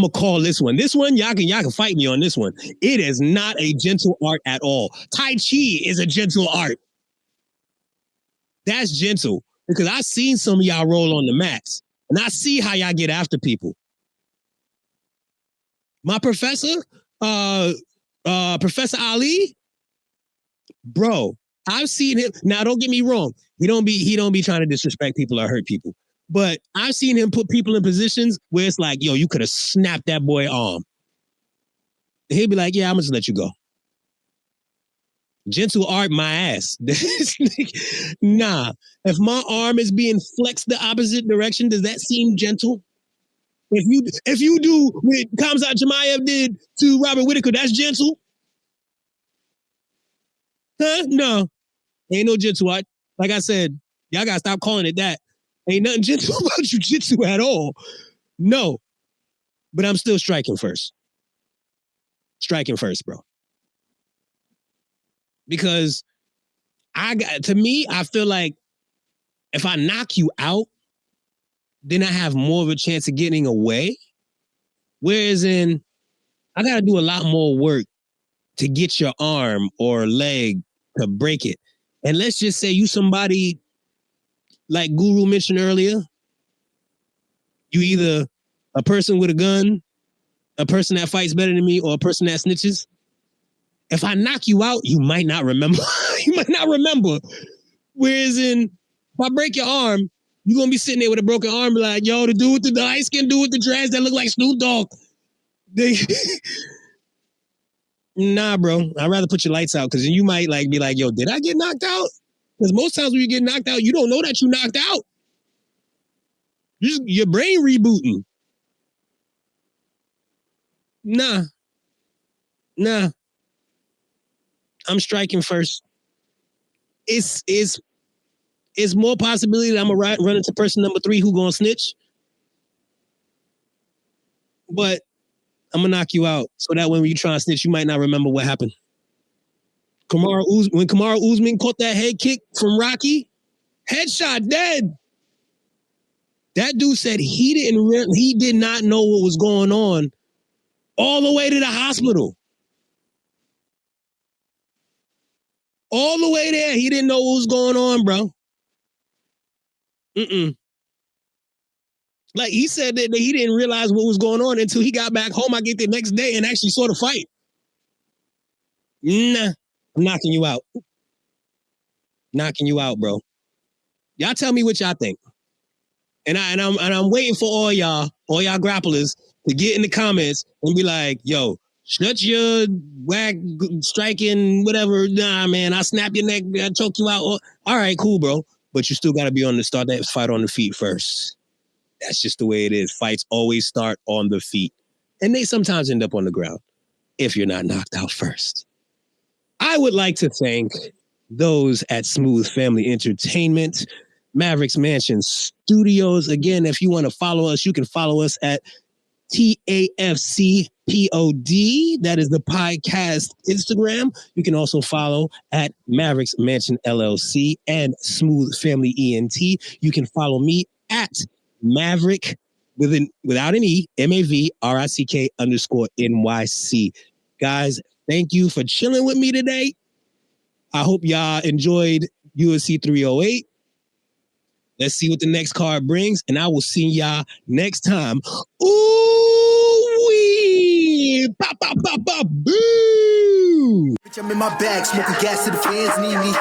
a call this one. This one, y'all can fight me on this one. It is not a gentle art at all. Tai Chi is a gentle art. That's gentle because I've seen some of y'all roll on the mats and I see how y'all get after people. My professor, Professor Ali, bro, I've seen him. Now, don't get me wrong. He don't be trying to disrespect people or hurt people. But I've seen him put people in positions where it's like, yo, you could have snapped that boy arm. And he'll be like, yeah, I'm going to let you go. Gentle art, my ass. Nah. If my arm is being flexed the opposite direction, does that seem gentle? If you do what Khamzat Chimaev did to Robert Whittaker, that's gentle? Huh? No. Ain't no gentle art. Like I said, y'all got to stop calling it that. Ain't nothing gentle about jiu-jitsu at all. No. But I'm still striking first. Striking first, bro. Because to me, I feel like if I knock you out, then I have more of a chance of getting away. Whereas I got to do a lot more work to get your arm or leg to break it. And let's just say you somebody like Guru mentioned earlier, you either a person with a gun, a person that fights better than me, or a person that snitches. If I knock you out, you might not remember. You might not remember. Whereas if I break your arm, you're going to be sitting there with a broken arm like, yo, the dude with the light skin dude with the dreads that look like Snoop Dogg. Nah, bro. I'd rather put your lights out because you might be like, yo, did I get knocked out? Because most times when you get knocked out, you don't know that you knocked out. Your brain rebooting. Nah. I'm striking first. It's more possibility that I'm gonna run into person number 3 who gonna snitch. But I'm gonna knock you out so that when you try and snitch, you might not remember what happened. When Kamaru Usman caught that head kick from Rocky, headshot, dead. That dude said he did not know what was going on all the way to the hospital. All the way there, he didn't know what was going on, bro. Like he said that he didn't realize what was going on until he got back home. I get the next day and actually saw the fight. Nah, I'm knocking you out. Knocking you out, bro. Y'all tell me what y'all think. And I'm waiting for all y'all grapplers to get in the comments and be like, yo, shut your whack striking, whatever. Nah, man, I'll snap your neck, I'll choke you out. All right, cool, bro. But you still got to start that fight on the feet first. That's just the way it is. Fights always start on the feet. And they sometimes end up on the ground if you're not knocked out first. I would like to thank those at Smooth Family Entertainment, Mavrick's Mansion Studios. Again, if you want to follow us, you can follow us at TAFC POD. That is the podcast Instagram. You can also follow at Mavrick's Mansion LLC and Smooth Family ENT. You can follow me at Mavrick without an E, MAVRICK_NYC. Guys, thank you for chilling with me today. I hope y'all enjoyed UFC 308. Let's see what the next card brings, and I will see y'all next time. Ooh-wee! Pop, pop, pop, pop, boo! Bitch, I'm in my bag, smoking gas to the fans need me.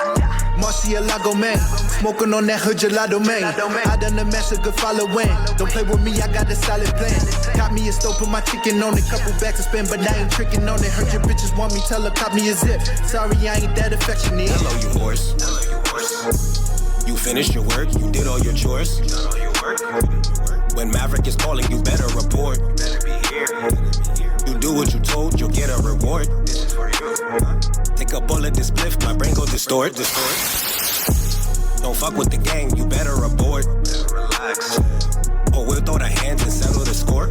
Marcielago, man, smoking on that hood gelato, man. I done the mess, a good following. Don't play with me, I got a solid plan. Got me a stove, put my chicken on it. Couple bags to spend, but I ain't tricking on it. Heard your bitches want me, tell her, cop me a zip. Sorry, I ain't that affectionate. Hello, you horse. You finished your work, you did all your chores. When Mavrick is calling, you better report. You do what you told, you'll get a reward. Take a bullet, this spliff, my brain go distort. Don't fuck with the gang, you better abort. Or we'll throw the hands and settle the score.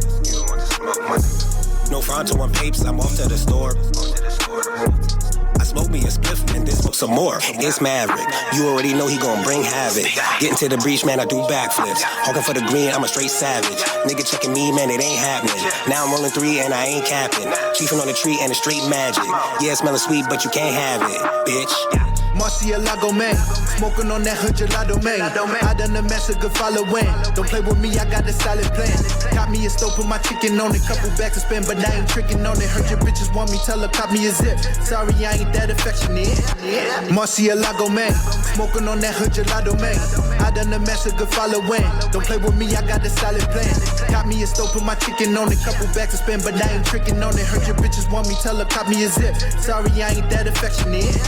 No Fronto and papes, I'm off to the store. I smoke me a spliff and then smoke some more. It's Mavrick, you already know he gon' bring havoc. Getting to the breach, man, I do backflips. Hawking for the green, I'm a straight savage. Nigga checking me, man, it ain't happening. Now I'm rolling 3 and I ain't capping. Chiefing on the tree and it's straight magic. Yeah, it smelling sweet, but you can't have it, bitch. Marcielago, man, smoking on that hood gelato, man. I done the mess, a good following. Don't play with me, I got a solid plan. Got me a stove, put my chicken on it. Couple bags to spend, but I ain't tricking on it. Heard your bitches want me, tell her, cop me a zip. Sorry, I ain't that affectionate. Marcielago, man, smoking on that hood gelato, man. I done the mess, a good following. Don't play with me, I got a solid plan. Got me a stove, put my chicken on it. Couple bags to spend, but I ain't tricking on it. Heard your bitches want me, tell her, cop me a zip. Sorry, I ain't that affectionate.